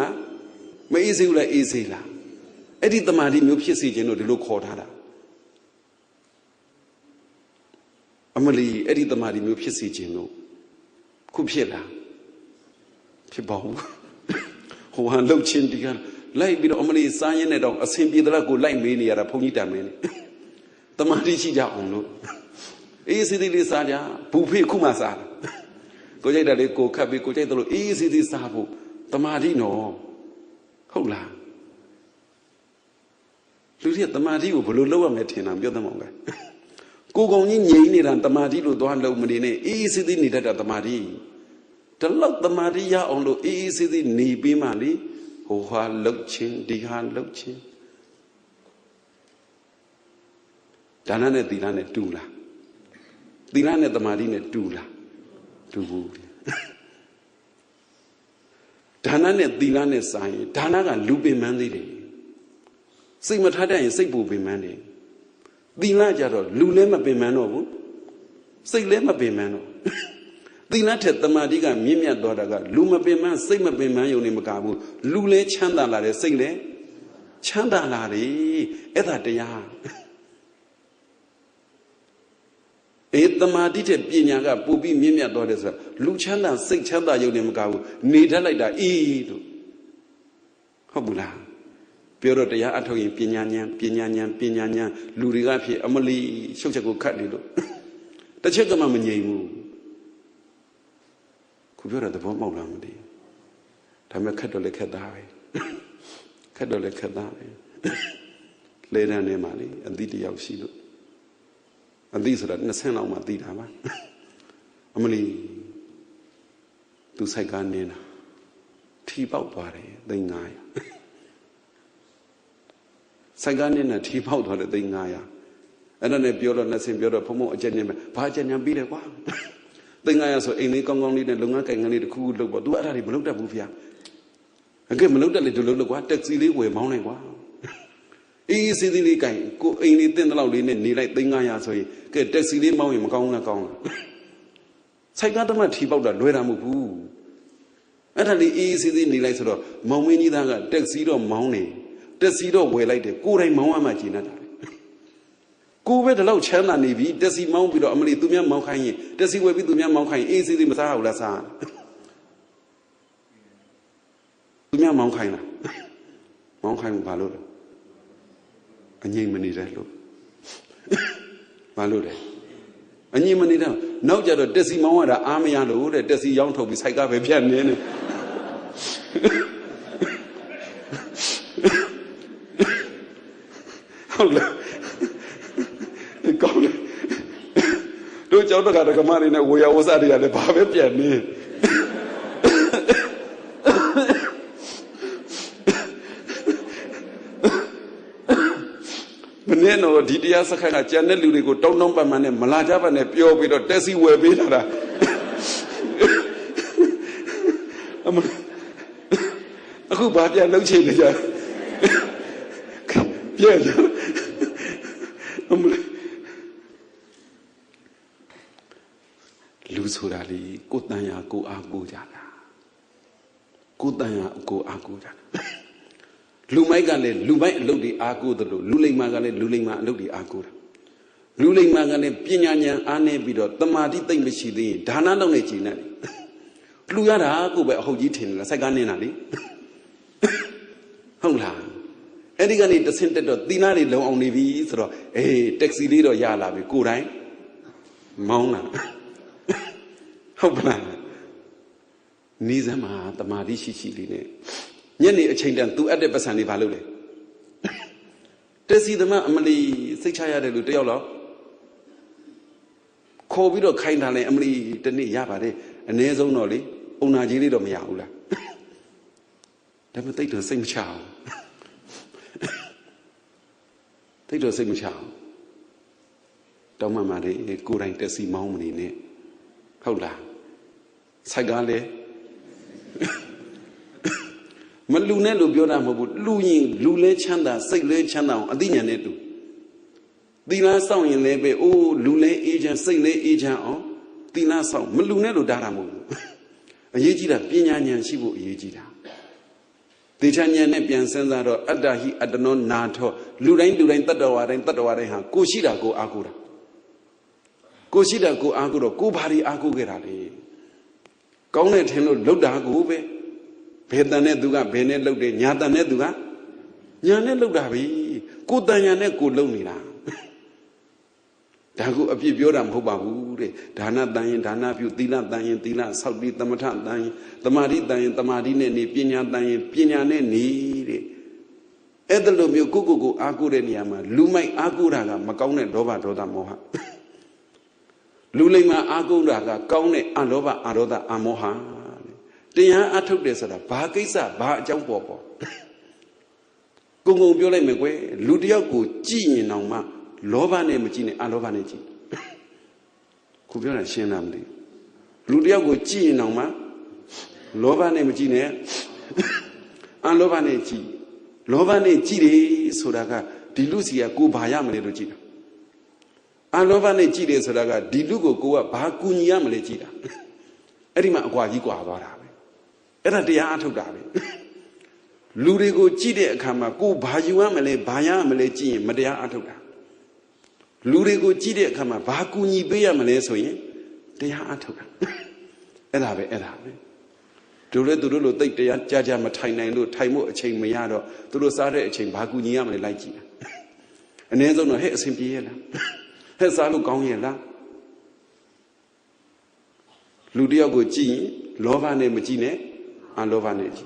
မအေးဆေးဘူးလား အေးဆေးလား အဲ့ဒီ တမာတိမျိုး ဖြစ်စေခြင်းလို့ ဒီလို ခေါ်ထားတာ အမလီ အဲ့ဒီ တမာတိမျိုး ဖြစ်စေခြင်းလို့ ခု ဖြစ်လား ဖြစ်ပါဘူး ဟိုဟာ လှုပ်ခြင်း ဒီက လိုက်ပြီးတော့ အမလီ စားရင်းနဲ့တော့ အဆင်ပြေသလားကို လိုက်မေးနေရတာ ဘုန်းကြီးတန်မင်း တမာတိ ရှိကြအောင်လို့ အေးဆေးသေးလေး စားကြ ဘူဖေး ခုမှ စားတာ ကိုကြိုက်တာလေး ကိုခတ်ပြီး ကိုကြိုက်တယ်လို့ အေးဆေးသေး စားဖို့ တမာတိ နော် ဟုတ်လား လူတွေက တမာတိကို ဘယ်လို လုပ်ရမလဲ ထင်တာ ပြောသမောင်က ကိုကောင်ကြီး ငြိမ်နေတာ တမာတိလို့ သွားလုံးမနေနဲ့ အေးဆေးသေး နေတတ်တာ တမာတိ ဒီလောက် တမာတိ ရအောင်လို့ အေးဆေးသေး နေပေးမှလေ ဟိုဟာ လှုပ်ခြင်း ဒီဟာ လှုပ်ခြင်း ဒါနနဲ့ သီလနဲ့ တူလား သီလနဲ့ တမာတိနဲ့ တူလား တူဘူး ဒါနနဲ့ သီလနဲ့ ဆိုင်ရင် ဒါနက လူပင်ပန်းသေးတယ် စိတ်မထားတတ်ရင် စိတ်ပူပင်ပန်းတယ် သီလကြတော့ လူလည်းမပင်ပန်းတော့ဘူး စိတ်လည်းမပင်ပန်းတော့ သီလထက် တမာတိက မြင့်မြတ်သွားတာက လူမပင်ပန်း စိတ်မပင်ပန်း ယုံနေမကဘူး လူလည်းချမ်းသာလာတယ် စိတ်လည်းချမ်းသာလာတယ် အဲ့ဒါတရား အေး တမာတိထက် ပညာက ပိုပြီး မြင့်မြတ်သွားတယ် ဆိုတာ လူချမ်းသာ စိတ်ချမ်းသာ ယုံနေမကဘူး နေတတ်လိုက်တာ အေးလို့ ဟုတ်ဘူးလား ပြောတော့ တရားအထုတ်ရင် ပညာဉာဏ် ပညာဉာဏ် လူတွေက ဖြစ် အမလီ ရှုပ်ချက်ကို ခတ်နေလို့ တစ်ချက်ကမှ မငြိမ်ဘူး ခုပြောတာ သဘောပေါက်လား မသိဘူး ဒါပေမဲ့ ခတ်တော့လည်း ခက်သားပဲ ခတ်တော့လည်း ခက်သားပဲ လဲတန်းထဲမှာလေ အသီးတစ်ယောက်ရှိလို့ အသီးဆိုတာ 20 လောက်မှ သိတာပါ အမလီ သူ စိုက်ကားနင်းတာ ထီပေါက်သွားတယ် သိန်း 900 စိုက်ကားနင်းတာ ထီပေါက်သွားတယ် သိန်း 900 အဲ့ဒါနဲ့ ပြောတော့ 20 ပြောတော့ ဖုံဖုံအကြက်ညံပဲ ဘာအကြက်ညံပြီးတယ်ကွာ သိန်း 900 ဆို အိမ်လေး ကောင်းကောင်းလေးနဲ့ လုပ်ငန်းကိုင်ငန်းလေး တစ်ခုခု လုပ်ပေါ့ သူအဲ့ဒါတွေ မလုပ်တတ်ဘူးဗျာ အကဲ မလုပ်တတ်လေ ဒီလိုလုပ်ကွာ တက္ကစီလေး ဝယ်မောင်းလိုက်ကွာ အေးဆေးသေးလေးကိုင် ကိုအိမ်လေး တင့်တလောက်လေးနဲ့ နေလိုက် သိန်း 900 ဆိုရင် ကဲ တက္ကစီလေး မောင်းရင် မကောင်းလား ကောင်းလား စိုက်ကားသမား ထီပေါက်တာ လွယ်တာမဟုတ်ဘူး အဲ့ဒါလေး အေးဆေးသေး နေလိုက် ဆိုတော့ မောင်မင်းကြီးသားက တက္ကစီတော့ မောင်းနေ တက္ကစီတော့ ဝယ်လိုက်တယ် ကိုယ်တိုင် မောင်းရမှ ကျေနပ်တာ ကိုယ်ပဲ ဒီလောက် ချမ်းသာနေပြီ တက္ကစီ မောင်းပြီးတော့ အမလီ သူများ မောင်းခိုင်းရင် တက္ကစီ ဝယ်ပြီး သူများ မောင်းခိုင်းရင် အေးဆေးသေး မစားရဘူးလား စား သူများ မောင်းခိုင်းလား မောင်းခိုင်းဘူး ဘာလို့လဲ အငြိမ်မနေတဲ့လို့ ဘာလို့လဲ အငြိမ်မနေတဲ့ နောက်ကြတော့ တက်စီမောင်းရတာ အားမရလို့တဲ့ တက်စီရောင်းထုတ်ပြီး စိုက်ကားပဲ ဖြတ်နေတယ် ဟုတ်လား ကောင်းတယ် တို့ ကျောင်းတက္ကသိုလ် ကမတွေနဲ့ ဝေယဝစတွေကလည်း ဘာပဲ ပြန်နေ မနေ့တော့ ဒီတရားစခန်းက ကျန်တဲ့လူတွေကို တောင်းပန်ပန်နဲ့ မလာကြပါနဲ့ ပြောပြီးတော့ တက်စီ ဝယ်ပေးတာ အခု ဘာပြန်လုပ်ချင်နေကြ ပြန် လူဆိုတာလေ ကိုယ်တန်ရာ ကိုယ်အားကိုးကြတာ ကိုယ်တန်ရာ ကိုယ်အားကိုးကြတာ လူမိုက်ကလည်း လူမိုက်အလုပ်တွေ အားကိုးတယ်လို့ လူလိမ္မာကလည်း လူလိမ္မာအလုပ်တွေ အားကိုးတာ လူလိမ္မာကလည်း ပညာဉာဏ် အားနည်းပြီးတော့ တမာတိ သိမ့်မရှိသေးရင် ဒါနလုပ်နေကြည်နေတယ် လူရတာကိုပဲ အဟုတ်ကြီးထင်တယ်လား စိုက်ကားနင်းတာလေ ဟုတ်လား အဲ့ဒီကနေ တဆင့်တက်တော့ သီလတွေ လုံအောင်နေပြီ ဆိုတော့ အေး တက္ကစီလေးတော့ ရလာပြီ ကိုယ်တိုင် မောင်းလာ ဟုတ်ပါလား နေစမ်းမှာ တမာတိ ရှိလေးနဲ့ ညနေ အချိန်တန် သူအပ်တဲ့ ပတ်စံတွေ ဘာလုပ်လဲ Tesi the man Emily Sichaya de Luteolo Covido kindly Emily Teni Yabade and Nezo Noli Unajili of Miaula. They take the same child. Take the same child. Don't mamma de good and Tessie Mom in it. Hold on. Sagale Malune Lubiona Mobu, Luin, Lule Chanda, Sailor Chanda, Adina Netu. The last song in Lebe, oh, Lule agent, Sailor agent, oh, the last song, Malune Daramu. A Yejida, Pinyan, Shibu Yejida. The Chanyan Nepian Senzaro, Adahi, Adanon Nato, Lurain, Durain, Tadawar, and Tadawareha, Kushida go Agura. Kushida go Aguro, Kubari Agugerari. Conet Heno Loda Gube. Pedane duga, Bene Lode, Yadane duga, Yane Lodavi, Kudayane Kulomina. Dagu of Yoram Hobahure, Dana dying, Dana Putila dying, Tila, Saudi Tamatan dying, Tamari dying, Tamarine, Pina dying, Pinane need. Edelomio Kuku Agureniama, Lumai Aguraga, Macone Dova Doda Moha. Lulema Aguraga, Kaune Alova Aroda Amoha. I took this at a Bakisa, Ba Jampopo. Gungo Biole Megue, Ludiaku, Gini Noma, Lovane Magini, Alovanegi. Kubiola Shenamdi. Ludiaku, Gini Noma, Lovane Magine, Alovanegi. Lovane Gide, Sodaga, Dilucia, Gubayam Legida. Alovane Gide, Sodaga, Dilugo, Goa, Bakunyam Legida. Erima Guagua. Era the art of Davi. Ludigo Chide Kama, go Bayuamele, Bayamele, Madia Atoda. Ludigo Chide Kama, Bakuni Bayamele, so ye, they are Atoda. Elave, Elave. To let the Lulu take the Jaja Matina, Taimo, a chain Mayado, to Rosare, a chain Bakuniam, like you. And then no head simpiela. Has I look on here. Ludiago G, Lovane Magine. And Lovanegi.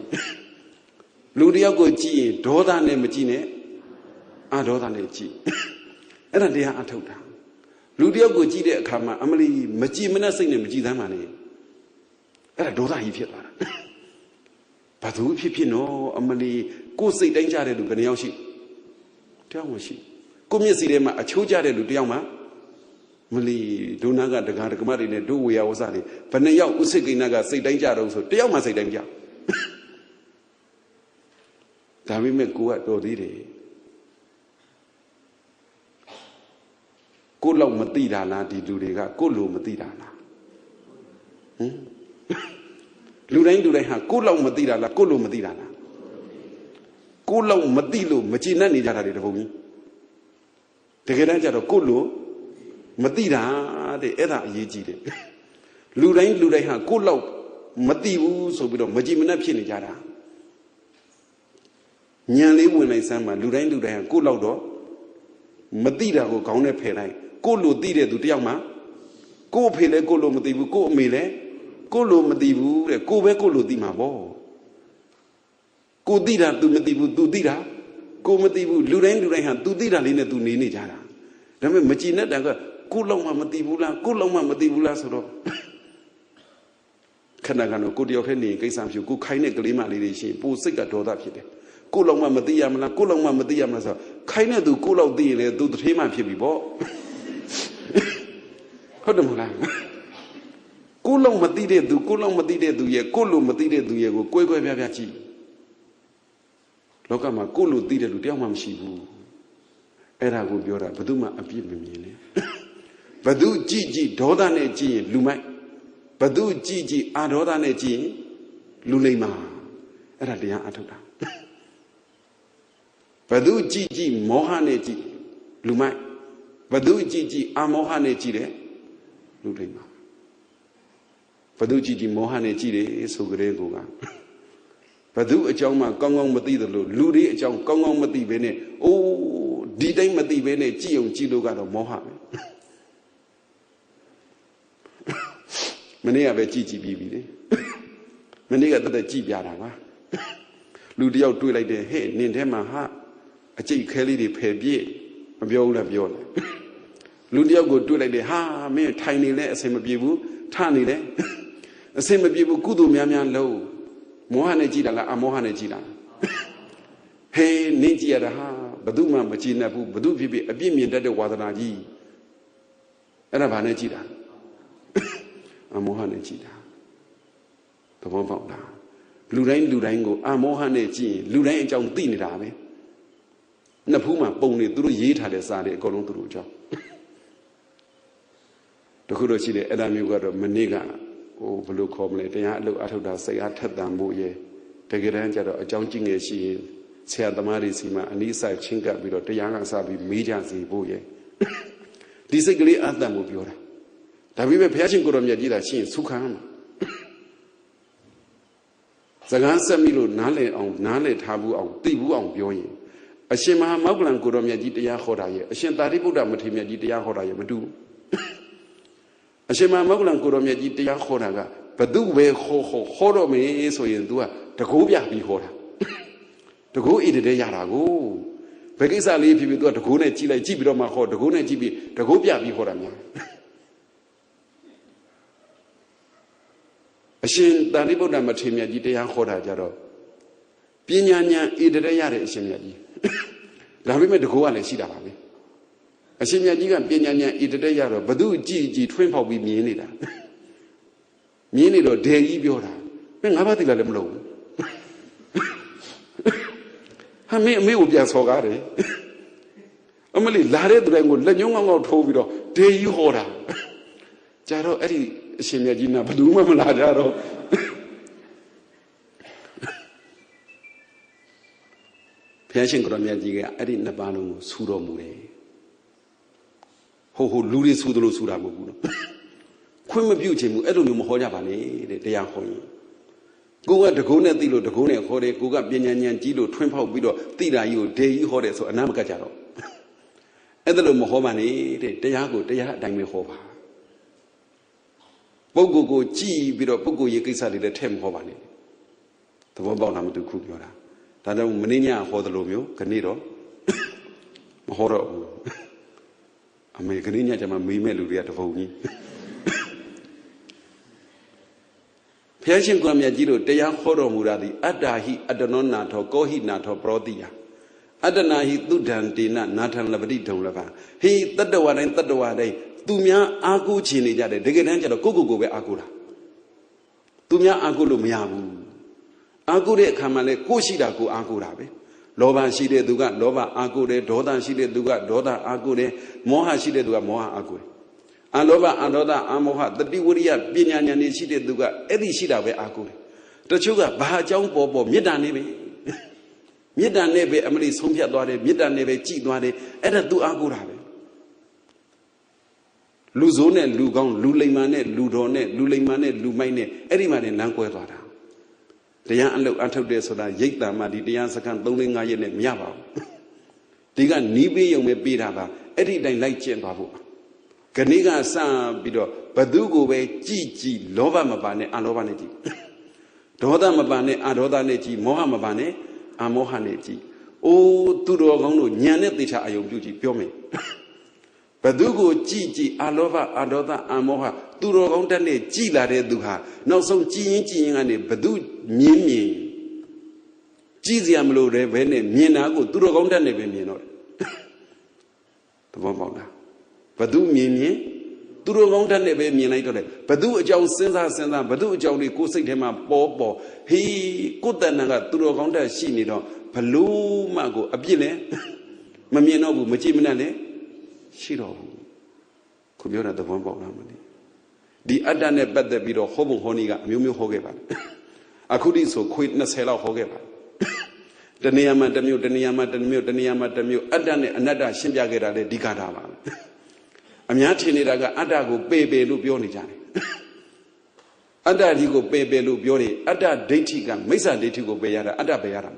Ludia go G, Doda Nemagine, and Doda Negi. And a day I told her. Ludia go G de Kama, Emily, Magimena sing the Magidamani. And a Doda if you are. But who Pipino, Emily, go say danger to Ganyashi. Tell me she. Come here, see them a choja de Ludiama. Mali Dunaga, the Gargamari, do we are was at it. Panaya Usiginaga say danger also. Tell me say danger. Davi me go at Dodire. Good long Matidana, di Duriga, good low Matidana. Lurain do they have good long Matidana, good low Matidana. Good long Matilu, Machina Nijara de Homi. The Geranja Kulu, Matida, the Era Yiji. Lurain do they have good long Mativu, so we don't Majimina Pinijara. Nyali when I send my Lurain do they have good loud. Matida go count a pay. Go lo dire to Tiama. Go pele go lo Mativu, go mele. Go lo Mativu, go back go lo dimabo. Go dira to Mativu, do dira. Go Mativu, Lurain do they have to dira lina to Nini Jara. Remember Machina Daga, go long Mativula, go long Mativula soro. Kanagano, go to your penny, Kaysam, you go kind of glima lady, Pusika Doda Pide. Go long Mamadiamla, go long Mamadiamla, kind of do cool out the do the Hema Pibibo. Hodamala. Go long Matide do, go long Matide do ye, go long Matide do ye, go Yachi. Locama, go lo did to Diamam Shibu. Era go Biora, Baduma Abimini. Badu Gigi, Dodane G, Lumai. Badu Gigi, Adodane G, Lulema. Era the Atoda. Badu Gigi, Mohane G, Lumai. Badu Gigi, Amohane G, Lulema. Badu Gigi, Mohane G, so Grego. Badu a Joma, Gong Mati, Ludi, a Jong, Gong Mati Bene, oh, Dide Mati Bene, Gio, Giluga, Mohammed. Many have a Gigi BB. Many got the Gibiara. Ludio do like the head, Nintema ha. a cheek kelly de pebi, a biola biola. Ludia go do like the ha, me tiny le, a same of you, tiny le. A same of you, kudu miamian low. Mohane jida, a mohane jida. Hey, Ninja da ha, Baduma Machina, Badu Bibi, a beam in the Wadanaji. And a vanajida. A mohane jida. The one found down. Lurain Lurango, a mohane ji, Lurain Jong Dinidame. Napuma, Boni, Duru Yita de Sade, Golon Duruja. The Kurochi, Adam, got a Maniga, oh, Blue Comley, they had looked at her, say, I had them, boy. Take it and a junking as she said the Marisima, and he said, Chinga, with the young Sabi, Mijansi, boy. Disagree at them with you. That we were patching Goromia, she is Sukam. Zagansa Milo, Nale on Nale Tabu on Tibu on Bioy. A Shema Maglan Goromia Dita Horaye, a Shentari Buddha Matimia Dita Horaye, Madu. A Shema Maglan Goromia Dita Horaga, but do we horror me so in Dua, the Gobia be horror. To go eat the Yarago. Because I leave you to go and Chile, Jibby, my heart, to go and Jibby, the Gobia be horror. A shin that Ribo Matimia Dita Hora Jaro. Pinyanya eat the Yare Shimiadi. Lavime to go and Shida. A Shimiadiga Pinyanya eat the Yaro, but do G twin with me in it. Mienido de Ibiora. When about the Lamlo? I may be as Hogare. Only Larry Drango, Lanyon Tovido, de Hora. Jaro Eddie Shimiadina, Baduma Ladaro. Passion Gramiadiga, Eddie Nabano, Suro Mure. Ho Ludi Sudro Suramu. Quim beauty, Edum Hojabane, they are home. Go at the Gona Dilo, the Gona Hore, go up Yanyan Dilo, Twimpo Widow, Tida, you, Day Hore, so Anamacajaro. Edelo Mohomani, they are good, they are Dami Hova. Bogo go G, Bido Bogo Yakisa, the Tem Hovani. The Wobonam to Kupiora. Tada Maninia for the Lomio, Canido. Horror. Americania, Jammy Meluria to Vogi. Passion Gramyajiro, they are horror muradi, Adahi, Adanona, Gohi Nato, Brodia. Adanahi, Dudan, Dina, Natan Lavadito Lava. He, that the one and that the one day, Tumia Agu Chini Jade, they get angel of Gogo Agura. Tumia Agulu Miamu. Agure Kamale, Kushida Ku Agurabe. Loba Shide Duga, Loba Agure, Doda Shide Duga, Doda Agure, Moha Shide Duga, Moha Agure. Alova Anoda Amoha, the Biwuria, Binyanya Shide Duga, Eddie Shida be Agure. The sugar, Bahajong Bobo, Midanebe. Midanebe, Emily Sumpia Dore, Midanebe, Chi Dore, Edda Du Agurabe. Luzone, Lugon, Lulemane, Ludone, Lulemane, Lumane, Eddie in Lanquevada. The young look until this so that Yeta Madi, the answer can bowling I in Miaba. Diga Nibi, you may beat Abba, Eddie Day Light Chen Babu. Kaniga Sa Bido, Badugo way, Gigi, Lova Mabane, and Lovaneti. Doda Mabane, Adoda Neti, Mohamabane, and Mohaneti. Oh, Tudo, Nyanet, the Ayo Duty, Piome. Badugo, Gigi, Alova, Adoda, Amoha, Turo Ontane, Gila de Duha, no some Gigi and a Badu Mimi. Giziamlo, Revene, Minago, Turo Ontane, Mino. The Bombona. Badu Mimi, Turo Ontane, Mina, Badu a Jow Senza Senza, Badu Jolly Kusitema, Bobo, he could then Turo Onta Shinido, Palumago, Abile, Mamiano, Machiminale. Shiro Kubiona the Vombo Ramani. The Adane bed the Bido Hobo Honiga, Mumi Hogeba. I couldn't so quit Nasela Hogeba. The Niama, the Mu, the Niama, the Mu, the Niama, the Mu, Adane, another Shimbiagera, the Dicadava. Amiati Niraga, Adago, Baby Lubioni. Ada Digo, Baby Lubioni, Ada Datiga, Mesa Datigo Bayara, Ada Bayara.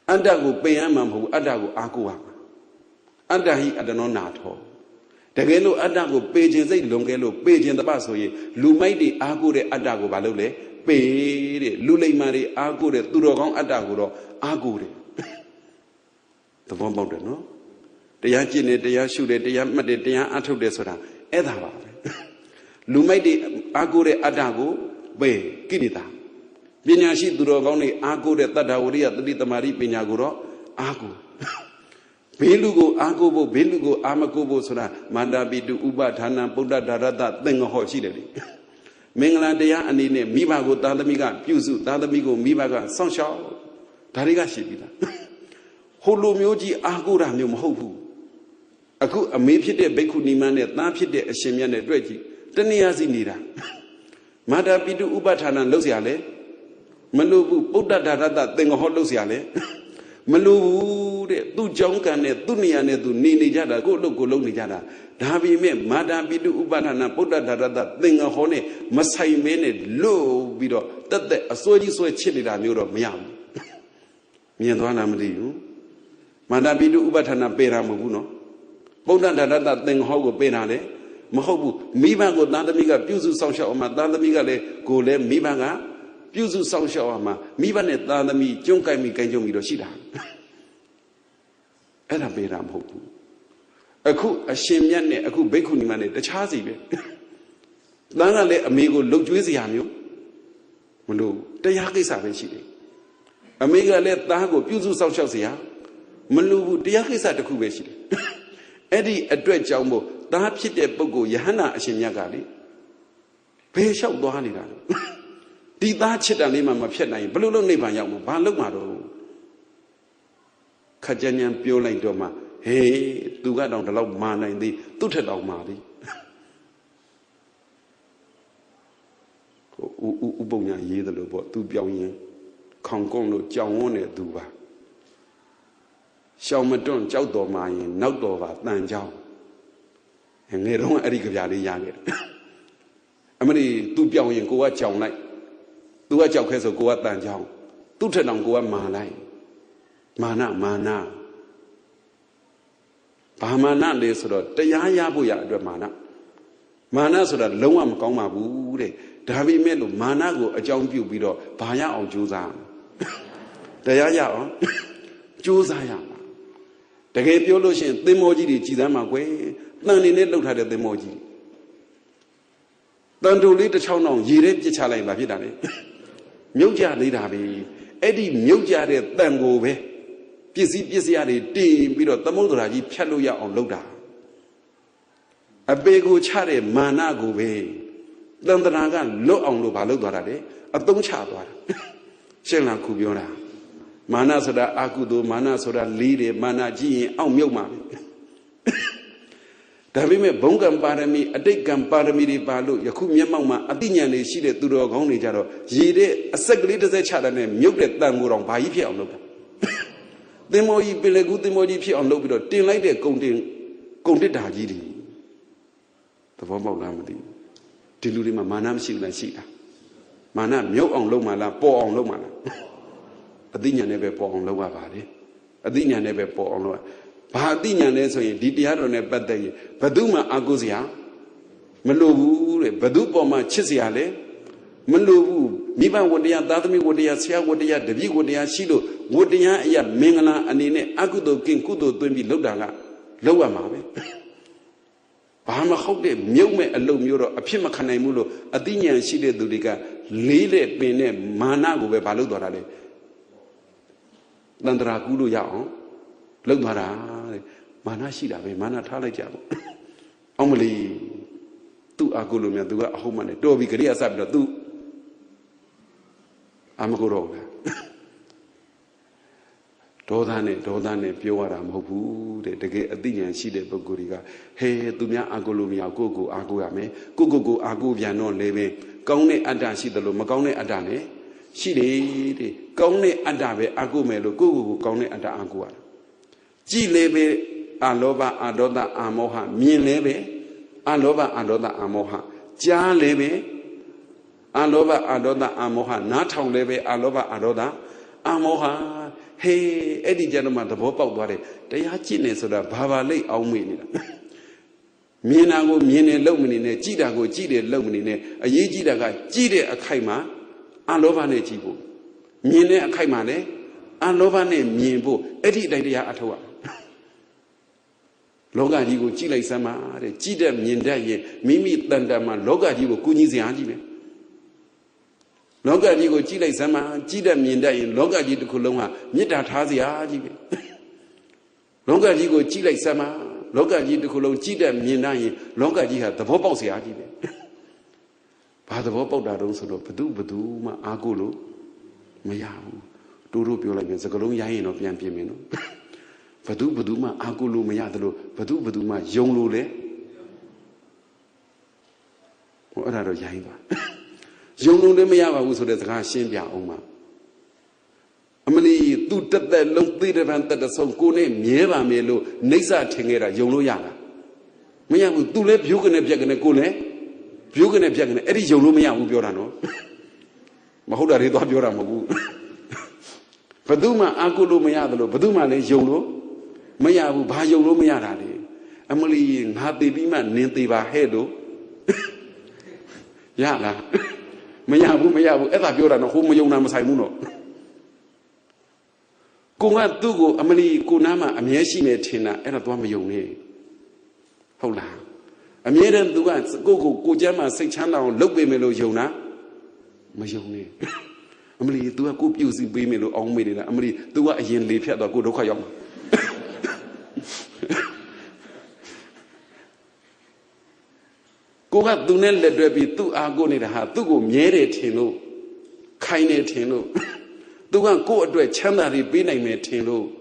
Adago Bayamam, who Adago Aqua. Adahi Adanonato. The Gelo Adago pages a longelo page in the Basoye, Lumaidi Agure Adago Balole, Pere, Lule Mari Agure, Turogon Adaguro, Agure. The one about no? The Yajin, the Yashu, the Yamad, the Yatu de Soda, Edava. Lumadi Agure Adago, Bay, Kinita. Binyashi Durogoni, Ago de Tadauria, the Lita Mari Binaguro, Ago. Belugo, Agobo, Belugo, Amagobo Soda, Mandabidu, Uba, Tana, Buddha, Darada, then a horse. Menglandea and in Mibago, Dadamiga, Puzu, Dadamigo, Mibaga, Sunshine, Tariga Shibida. Holo Myoji, Agura, Hopu. A maybe Beku Niman at Napide, a Shemian at Reggie, Taniazinira. Mada Bidu Ubatana, Losiale, Malubu, Buddha, Darada, then a Holosiale. Malu, do Jonkan, Dunian, do Nini Jada, go look, go Jada. Davi me, Madame Bidu Ubanana, Buddha Dada, thing a honey, Masai mene, low bido, that the Asoji so a chili than Europe, Miam. Mianwana Madiu. Madame Bidu Ubatana Pera Muguno. Buddha Dada, thing Hogo Penale, Mahobu, Mibago, Nadamiga, Puzu Sansha, Madamiga, Gole, Mibaga. Puzu Sansha, Mibane, Dadami, Junkai Mikanjo Miroshida. And a Beram Hopu. A coup, a shemian, a coup Bekunimane, the Chazi. Lana let amigo look to his yamu. Mulu, the Yaki Savichi. Amiga let Dago, Puzu Sansha, Mulu, the Yaki Sat the Kubeshi. Eddie, a dread jumbo, Dapit Bogo, Yahana, Shemiagali. Pay shop Dohanida. Did that shit and name of Pietna, Blue Nibaya, Balumado Kajanian Piola Doma, hey, do got on the love mana in the Tuted of Madi Ubonia ye the Lobo, two Biaoyin, Congono, Jaone, Duba Shaumadon, Jaudo Mayin, Naudova, Nanjao, and they don't Ericavia Yang. I mean, two Biaoyin go at Jown like. Tu a chào khe so go at tan chào tu thân ông go at ma lai mana ba mana le so do taya ya pho ya atwet mana so da long wa ma kaung ma bu de da pi met lo mana ko a chaung pyu pi do ba ya aung jiu sa taya ya aung jiu sa ya ma takae pyo lo shin thim mo ji de ji san ma kwel tan ni ne lauk tha de thim mo ji tan tu le 1,000 nong ye de pit cha lai ma phit da le Myoja Lida be Eddie Myoja de Tango be Pisia de Dim Bido Tamodraji Pialuya on Loda A bego chare manago be Dandanaga low on Lobalodare a don't chatwa Shella Kubiona Mana soda Akudo Mana soda Lide Mana G on Myoma Davime Bongam Parami, a Dekam Paramidi Balu, Yakumia Mama, Adinian is sheeted to the Goni Jaro, Yede, a second as a child and muted Tamurong Paipia on Loka. The more you be a good, the more you pee on Lobido, till like they're counted Hajidi. The form of Lamadi. Tilurima Manam Sila Sita. Manam, Yo on Lomala, pour on Lomala. Adinia never pour on Loa Badi. Adinia never pour on Loa. Bahadinya ne so yin diတရားတော်နဲ့ပတ်သက်ရင်ဘယ်သူမှအာကိုစရာမလိုဘူးတဲ့ဘယ်သူပေါ်မှာချစ်စရာလဲမလိုဘူးမိဘဝတ္တရားသာသမီဝတ္တရားဆရာဝတ္တရားတပည့်ဝတ္တရားရှိလို့ဝတ္တရားအရာမင်္ဂလာအနေနဲ့အကုသိုလ်ကင်ကုသိုလ်သွင်းပြီးလုပ်တာကလုပ်ရမှာပဲဘာမှဟုတ်တဲ့မြုပ်မဲ့အလုပ်မျိုးတော့အဖြစ်မခံနိုင်ဘူးလို့အသိဉာဏ်ရှိတဲ့သူတွေကလေးတဲ့ပင်နဲ့မာနကိုပဲမလုပ်တော့တာလေတန်ត្រာကူလို့ရအောင်လုပ်သွားတာမာနရှိတာပဲမာနထားလိုက်ကြပေါ့အောင်မလီသူ့အာကိုလိုများသူကအဟုတ်မှနဲ့တော်ပြီကြိယာစပြီးတော့သူအာမကိုတော့ဒေါသနဲ့ပြောရတာမဟုတ်ဘူးတဲ့တကယ်အသိဉာဏ်ရှိတဲ့ပုဂ္ဂိုလ်တွေကဟဲသူများအာကိုလိုများကိုအာကိုရမယ်ကိုအာကိုပြန်တော့လေပဲကောင်းတဲ့အတ္တရှိတယ်လို့မကောင်းတဲ့အတ္တနဲ့ရှိတယ်တဲ့ကောင်းတဲ့အတ္တပဲအာကိုမယ်လို့ကိုကောင်းတဲ့အတ္တအာကိုရကြည်လေပဲအာလောဘအာဒေါသအာမောဟမြင်လေပဲအာလောဘအာဒေါသအာမောဟကြားလေပဲအာလောဘအာဒေါသအာမောဟနားထောင်လေပဲအာလောဘအာဒေါသအာမောဟဟေးအဲ့ဒီကျတော့မှသဘောပေါက်သွားတယ်တရားကြည့်နေဆိုတာဘာလိတ်အောင်မေ့နေတာမြင်တာကိုမြင်တယ်လုံမနေနဲ့ကြည့်တာကိုကြည့်တယ်လုံမနေနဲ့အရေးကြီးတာကကြည့်တဲ့အခိုက်မှာအာလောဘနဲ့ကြည့်ဖို့မြင်တဲ့အခိုက်မှာလည်းအာလောဘနဲ့မြင်ဖို့အဲ့ဒီအတိုင်းတရားအထောက် Loga Digo Chile Sama, Chida Minda, Mimi Tandama, Loga Digo Kuniziaji. Loga Digo Chile Sama, Chida Minda, Loga Digo Coloma, Mita Taziaji. Loga Digo Chile Sama, Loga Digo Colom, Chida Minda, Loga Diga, the Voposiaji. Father Vopoda don't sort of Badu, Ma Agulu, Mayahu, Duru Piola, the Colom Yain of Yan Piamino. Badu Baduma, Agulu Mayadalo, Badu Baduma, Yonglule. What are the Yanga? Yonglule Mayava was with the Rashimbia Oma. Amali, do that long theatre event that the song Kone, Mieva Melo, Nesa Tengera, Yolo Yaga. Mayamu, do let Bugan a Jagan a Kule, Bugan a Jagan, Eddie Yolumia Ubiorano. Mahoda Rido Bioramu. Baduma, Agulu Mayadalo, Baduma, Yolo. Mayabu Bayo Mayari, Emily Happy Bima, Nintiba Hedo Yala Mayabu, Eva Biora, no home Yona Masaimuno Kunga Dugo, Emily Kunama, Amiashi Metina, and a Dwama Hola Amiran Dugans, Gogo, Kujama, Sechana, Lobe Yona Mayone Emily, do a good using Bimelo on Medina, Emily, do a yen leaf at the good Okayam. Goga do not let there be two agony to have to go near it, you know, kind it, you know. Do not go to a chanari binay met, you know.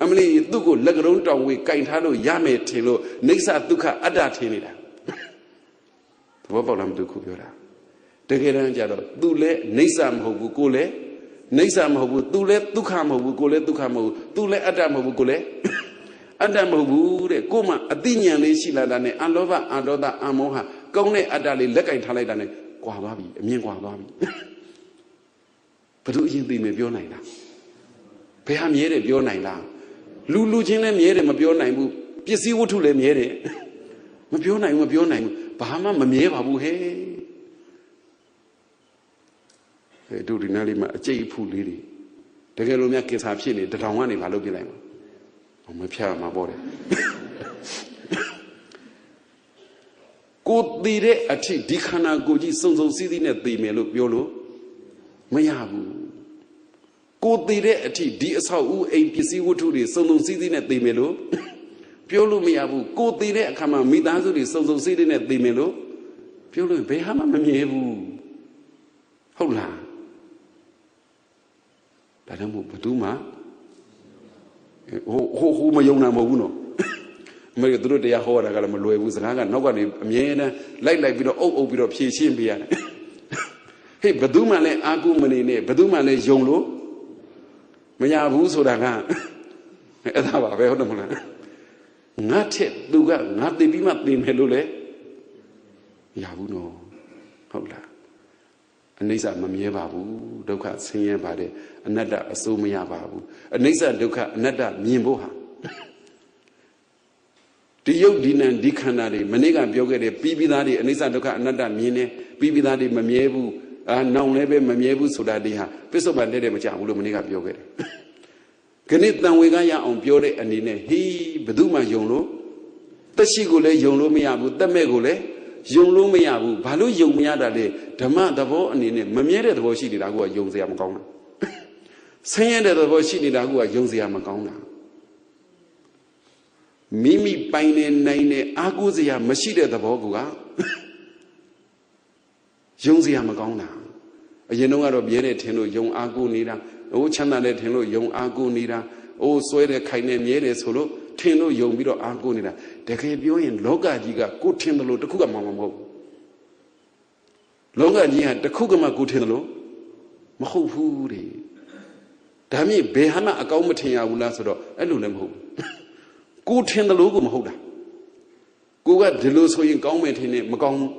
Emily, do go lagoon down with kind halo yamet, you know, Nisa duka adatinida. Wabalam do Kubura. The Geranjado, do let Nisam Hobukule, Nisam Hobu, do let Dukam Hobukule, Dukamo, do let Adam Hobukule. Adam Hobu, Goma, Adinian Shiladane, Alova, Adoda Amoha. Gone Adali Leka Taladane, Guababi, Mian Guababi. But you be me Bionina. Peham yere Bionina. Lulu Jin and Yere Mabionai, Pisi Wutu le Miere. Mabionai, Bahama Mamie Babu he. Do the Nalima, J. Poo Lily. The Galumia kids have seen it, the Tawani Valobilam. On my piano, my body. Go dire a tea, Dicana Goji, Sonso sitting at the Melo Biolo Mayabu. Go dire a tea, DSU, APC, Wuturi, Sonso sitting at the Melo Piolo Miabu, go dire a Kama Midazu, Sonso sitting at the Melo Piolo Behama Mievu Hola Dadamu Baduma Who Mayona Mauno. Make a do the Yahora Galamaloy was Raga, nobody, Miena, like bit of old bit of Pishimbia. Hey, Baduma le Agumane, Baduma le Jonglo Mayabu Sodaga Edava Vehodamana. Not it, Duga, not the Bimat in Helule Yabuno Hola. And these are Mamia Babu, Doka, singing about it, another Asumia Babu, and these are Doka, another Mimboha. The Yodin Dikanari, Maniga Biogade, Bibidadi, and Isadoka, another Mine, Bibidadi, Mamiebu, now never Mamiebu Sudadiha, Peso Bandede Machamu, Maniga Biogade. Canit Nawigaya on Biore and in he, Beduma Yono, Tashigule, Yono Miabu, the Megule, Yono Miabu, Balu Yomiada, Tama, the Vo, and in Mamiere, the Voshi Dagua, Yonzia Macona. Saying that the Voshi Dagua, Yonzia Macona. Mimi Paine Nine Aguzia Mashida the Bogua Yonzia Magona. You know out of Yenetino, young Agunida, O Chananetino, young Agunida, O Soede Kaine Mieres Holo, Tino, young Mido Agunida. The Cabio in Loga Diga, good Tindalo, the Kugamamo. Loga Dia, the Kugama good Tindalo, Mahopuri. Dami Behana Akaumatia Ulasado, Elulem. Good tend the logo Mahoda. Go at the Lus in government in it, Macon.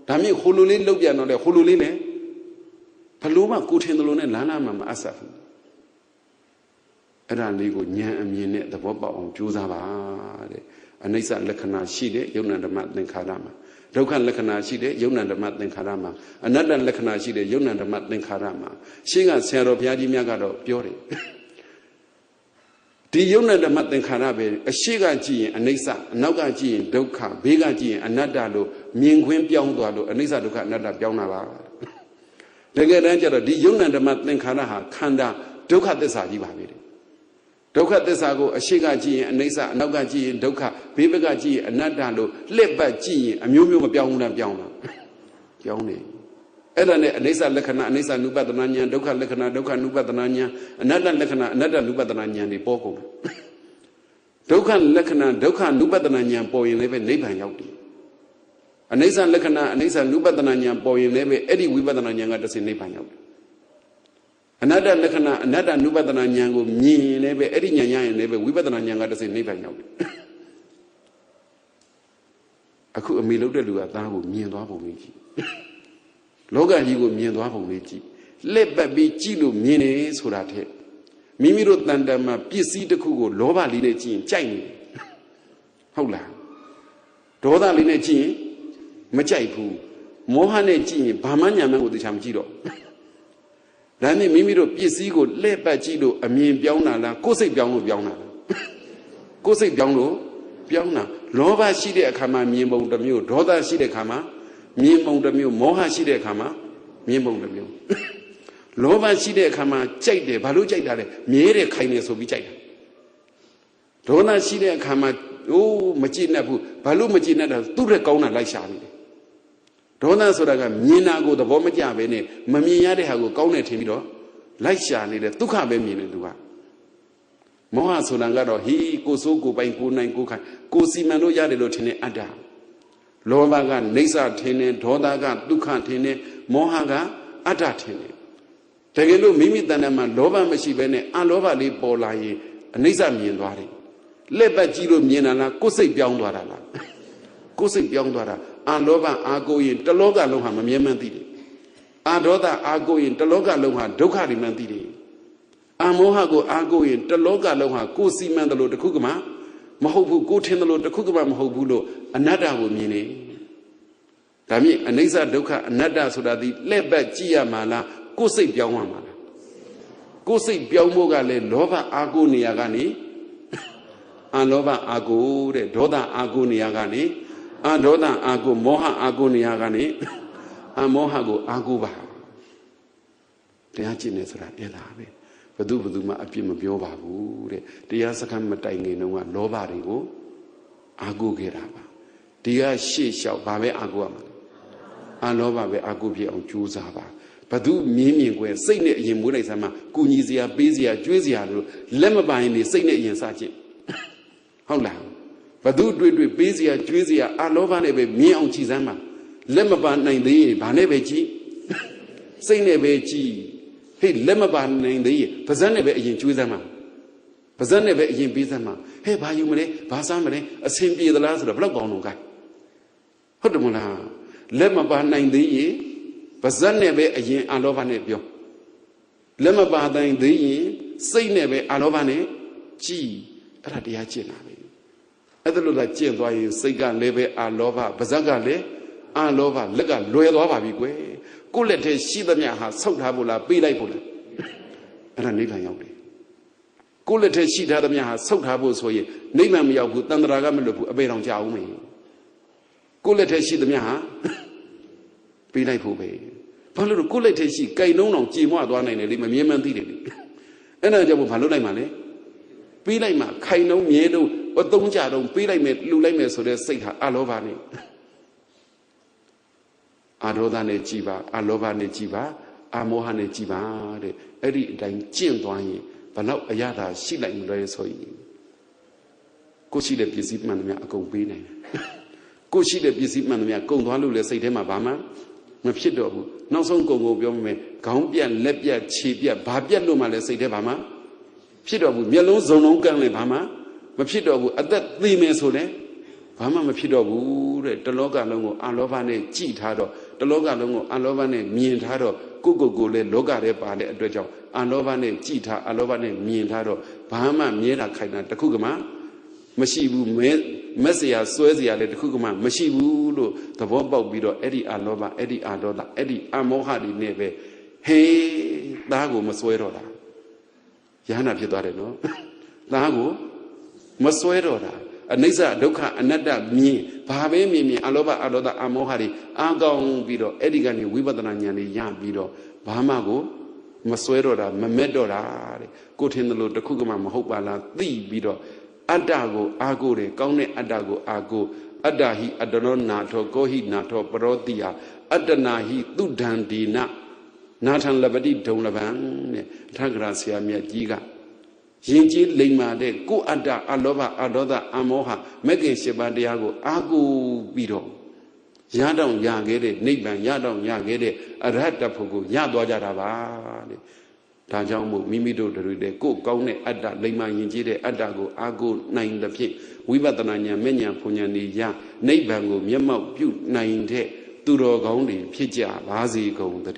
Dami Hululin Lobian or the Hululine. Paloma, good tend the Luna Lana Mam Asaf. And I go near a minute the Boba on Juzava. And they said Lekana Shide, Yona the Matlin Karama. Dokan Lekana Shide, Yona the Matlin Karama. Another Lekana Shide, Yona the Matlin Karama. Sing at Sarah Piadi Miagado, Piori. ဒီယုံနဲ့ဓမ္မသင်္ခါရပဲအရှိကကြည့်ရင်အနိစ္စအနောက်ကကြည့်ရင်ဒုက္ခဘေးကကြည့်ရင်အနတ္တလို့မြင်ခွင့်ပြောင်းသွားလို့အနိစ္စဒုက္ခအနတ္တပြောင်းတာပါတကယ်တမ်းကျတော့ဒီယုံနဲ့ဓမ္မသင်္ခါရဟာခန္ဓာဒုက္ခသစ္စာကြီးပါပဲဒုက္ခသစ္စာကိုအရှိကကြည့်ရင်အနိစ္စအနောက်ကကြည့်ရင်ဒုက္ခဘေးဘက်ကကြည့်ရင်အနတ္တလို့လှည့်ပတ်ကြည့်ရင်အမျိုးမျိုးမပြောင်းဘူးလားပြောင်းလားပြောင်းနေအဲ့ဒါနဲ့အနိစ္စလက္ခဏာအနိစ္စနုပဒနာဉာဏ်ဒုက္ခလက္ခဏာဒုက္ခနုပဒနာဉာဏ်အနတ္တလက္ခဏာအနတ္တနုပဒနာဉာဏ်တွေပေါ်ကုန်ဒုက္ခလက္ခဏာဒုက္ခနုပဒနာဉာဏ်ပေါ်ရင်လည်းပဲနိဗ္ဗာန်ရောက်တယ်အနိစ္စလက္ခဏာအနိစ္စနုပဒနာဉာဏ်ပေါ်ရင်လည်းပဲအဲ့ဒီဝိပဿနာဉာဏ်ကတစ်ဆင့်နိဗ္ဗာန်ရောက်တယ်အနတ္တလက္ခဏာအနတ္တနုပဒနာဉာဏ်ကိုမြင်ရင်လည်းပဲအဲ့ဒီဉာဏ်ရရင်လည်းပဲဝိပဿနာဉာဏ်ကတစ်ဆင့်နိဗ္ဗာန်ရောက်တယ်အခုအမိလုပ်တဲ့လူကသားကိုမြင်သွားပုံလေးကြည့်လောကကြီးကိုမြင်သွားပုံလေးကြည့်လက်ပတ်ပြီးကြည့်လို့မြင်တယ်ဆိုတာထက်မိမိတို့တန်တမှာပစ္စည်းတစ်ခုကိုလောဘလေးနဲ့ကြည့်ရင်ကြိုက်နေတယ်ဟုတ်လားဒေါသလေးနဲ့ကြည့်ရင်မကြိုက်ဘူးမောဟနဲ့ကြည့်ရင်ဘာမှညာမှန်းကိုသိချာမကြည့်တော့ဒါနဲ့မိမိတို့ပစ္စည်းကိုလက်ပတ်ကြည့်လို့အမြင်ပြောင်းတာလားကိုယ်စိတ်ပြောင်းလို့ပြောင်းတာလားကိုယ်စိတ်ပြောင်းလို့ပြောင်းတာလောဘရှိတဲ့အခါမှာမြင်ပုံတစ်မျိုးဒေါသရှိတဲ့အခါမှာမြင်ပုံတစ်မျိုးမောဟရှိတဲ့အခါမှာမြင်ပုံတစ်မျိုးလောဘရှိတဲ့အခါမှာကြိုက်တယ်ဘာလို့ကြိုက်တာလဲမြဲတယ်ခိုင်တယ်ဆိုပြီးကြိုက်တာဒေါသရှိတဲ့အခါမှာအိုးမကြည့်နဲ့ဘူးဘာလို့မကြည့်နဲ့တာသူ့ရဲ့ကောင်းတာလိုက်ရှာနေတယ်ဒေါသဆိုတာကမြင်တာကိုသဘောမကျပဲနဲ့မမြင်ရတဲ့ဟာကိုကောင်းတယ်ထင်ပြီးတော့လိုက်ရှာနေတယ်ဒုက္ခပဲမြင်တယ်သူကမောဟဆိုတာကတော့ဟီးကိုစိုးကိုပိုင်ကိုနိုင်ကိုခိုင်ကိုစီမံလို့ရတယ်လို့ထင်တဲ့အတ္တလောဘကနိစ္စထင်တယ်ဒေါသကဒုက္ခထင်တယ်မောဟကအတ္တထင်တယ်တကယ်လို့မိမိတဏ္ဍာမှာလောဘမရှိဘဲနဲ့အလောဘလေးပေါ်လာရင်အနိစ္စမြင်သွားတယ်လက်ပတ်ကြည့်လို့မြင်တာလားကိုယ်စိတ်ပြောင်းသွားတာလားကိုယ်စိတ်ပြောင်းသွားတာအလောဘအာကိုရင်တလောကလုံးဟာမမြဲမှန်းသိတယ်အာဒေါသအာကိုရင်တလောကလုံးဟာဒုက္ခတွေမှန်းသိတယ်အမောဟကိုအာကိုရင်တလောကလုံးဟာကိုယ်စီမံတယ်လို့တခုကမှမဟုတ်ဘူးကိုယ်ထင်တယ်လို့တခုကမှမဟုတ်ဘူးလို့အနတ္တကိုမြင်နေဒါမြင့်အနိစ္စဒုက္ခအနတ္တဆိုတာဒီလက်ပတ်ကြည့်ရမှာလားကိုယ်စိတ်ပြောင်းရမှာလားကိုယ်စိတ်ပြောင်းဖို့ကလည်းလောဘအာကိုနေရာကနေအလောဘအာကိုတဲ့ဒေါသအာကိုနေရာကနေအဒေါသအာကိုမောဟအာကိုနေရာကနေအမောဟကိုအာကိုပါတရားကျင့်နေဆိုတာအဲ့ဒါပဲဘသူမှအပြစ်မပြောပါဘူးတဲ့တရားစခန်းမတိုင်ခင်တုန်းကလောဘတွေကိုအာကိုခဲ့တာပါတရားရှေ့လျှောက်ဘာပဲအာကိုရမှာအလောဘပဲအာကိုပြအောင်ကြိုးစားပါဘသူမြင်ကွယ်စိတ်နဲ့အရင်မွေးလိုက်စမ်းမှာကုညီစရာပေးစရာကျွေးစရာလို့လက်မပိုင်နေစိတ်နဲ့အရင်စကြည့်ဟုတ်လားဘသူတွေ့ပေးစရာကျွေးစရာအလောဘနဲ့ပဲမြင်အောင်ကြည့်စမ်းမှာလက်မပါနိုင်သေးရင်ဘာနဲ့ပဲကြည့်စိတ်နဲ့ပဲကြည့်ဟေ့လက်မပါနိုင်သေးရင်ပါးစပ်နဲ့ပဲအရင်ကျွေးစမ်းမှာပါးစပ်နဲ့ပဲအရင်ပေးစမ်းမှာဟဲ့ဘာယူမလဲဘာစားမလဲအဆင်ပြေသလားဆိုတော့ဘယ်တော့ကောင်းတော့ gain ဟုတ်တယ်မလားလက်မပါနိုင်သေးရင်ပါးစပ်နဲ့ပဲအရင်အလောဘနဲ့ပြောလက်မပါနိုင်သေးရင်စိတ်နဲ့ပဲအလောဘနဲ့ကြည်အဲ့ဒါတရားကျင့်တာပဲအဲ့ဒါလို့သာကျင့်သွားရင်စိတ်ကလည်းပဲအလောဘပါးစပ်ကလည်းအလောဘလက်ကလွယ်သွားပါပြီကွယ်ကိုယ့်လက်ထဲရှိသမျှဟာဆောက်ထားဖို့လားပေးလိုက်ဖို့လားအဲ့ဒါနိဗ္ဗာန်ရောက်တယ်ကိုယ့်လက်ထဲရှိထားသမျှဟာဆောက်ထားဖို့ဆိုရင်နိဗ္ဗာန်မရောက်ဘူးတန်ត្រာကမလွတ်ဘူးအပေတောင်ကြာအောင်မေကိုယ့်လက်ထဲရှိသမျှဟာပေးလိုက်ဖို့ပဲဘာလို့လဲကိုယ့်လက်ထဲရှိကြိုင်နှုံးအောင်ကြည်မွသွားနိုင်တယ်လေမမြင်မှန်းသိတယ်လေအဲ့ဒါကြောင့်ဘာလို့လိုက်မှာလဲပေးလိုက်မှာခိုင်နှုံးမြဲတော့အသုံးကြတော့ပေးလိုက်မယ်လှူလိုက်မယ်ဆိုတဲ့စိတ်ဟာအလောဘနဲ့အာဒေါသနဲ့ကြည်ပါအလောဘနဲ့ကြည်ပါအမောဟနဲ့ကြည်ပါတဲ့အဲ့ဒီအတိုင်းကျင့်သွားရင်ဘလောက်အရသာရှိလိုက်မလဲဆိုရင်ကိုရှိတဲ့ပစ္စည်းမှန်သမျှအကုန်ပေးနိုင်တယ်ကိုရှိတဲ့ပစ္စည်းမှန်သမျှကုန်သွားလို့လေစိတ်ထဲမှာဘာမှမဖြစ်တော့ဘူးနောက်ဆုံးကုန်ကိုပြောမယ်ခေါင်းပြက်လက်ပြက်ခြေပြက်ဘာပြက်လို့မှလည်းစိတ်ထဲဘာမှဖြစ်တော့ဘူးမျက်လုံးစုံလုံးကန်းလည်းဘာမှမဖြစ်တော့ဘူးအသက်သေမယ်ဆိုလည်းဘာမှမဖြစ်တော့ဘူးတဲ့တလောကလုံးကိုအလောဘနဲ့ကြည်ထားတော့တလောကလုံးကိုအလောဘနဲ့မြင်ထားတော့ကိုလည်းလောကထဲပါတဲ့အတွက်ကြောင့်အလောဘနဲ့ကြည်ထားအလောဘနဲ့မြင်ထားတော့ဘာမှမြဲတာခိုင်တာတခုကမှမရှိဘူးမက်စရာစွဲစရာလည်းတခုကမှမရှိဘူးလို့သဘောပေါက်ပြီးတော့အဲ့ဒီအလောဘအဲ့ဒီအဒေါသအဲ့ဒီအမောဟတွေနဲ့ပဲဟေးသားကိုမစွဲတော့တာယဟနာဖြစ်သွားတယ်နော် Lago Maswedora, a Nisa, Doka, another me, Pabe me, Aloba, Adoda, Amohari, Agong Bido, Edigani, Wibadanani, Yan Bido, Bahamago, Maswedora, Mamedora, Good in the Lord, the Kugama, Mahopala, the Bido, Adago, Agore, Gaune Adago, Ago, Adahi, Adonon Nato, Gohi Nato, Parodia, Adanahi, Dudandina, Natan Labadi, Donlavan, Tangracia, Mia Giga. Yinji Lima de Go Ada, Alova, Adoda, Amoha, Megan Shebadiago, Ago Bido. Yadon Yagede, Niban, Yadon Yagede, Arata Pogo, Yadojarava. Tajamu, Mimido, the Go, Gaune, Ada, Lima Yinji, Adago, Ago, Nine the Pit, Wibatananya, Menya, Punyani, Ya, Neibango, Yama, Butte, Nine, Turo Gondi, Pija, Bazi, Go, the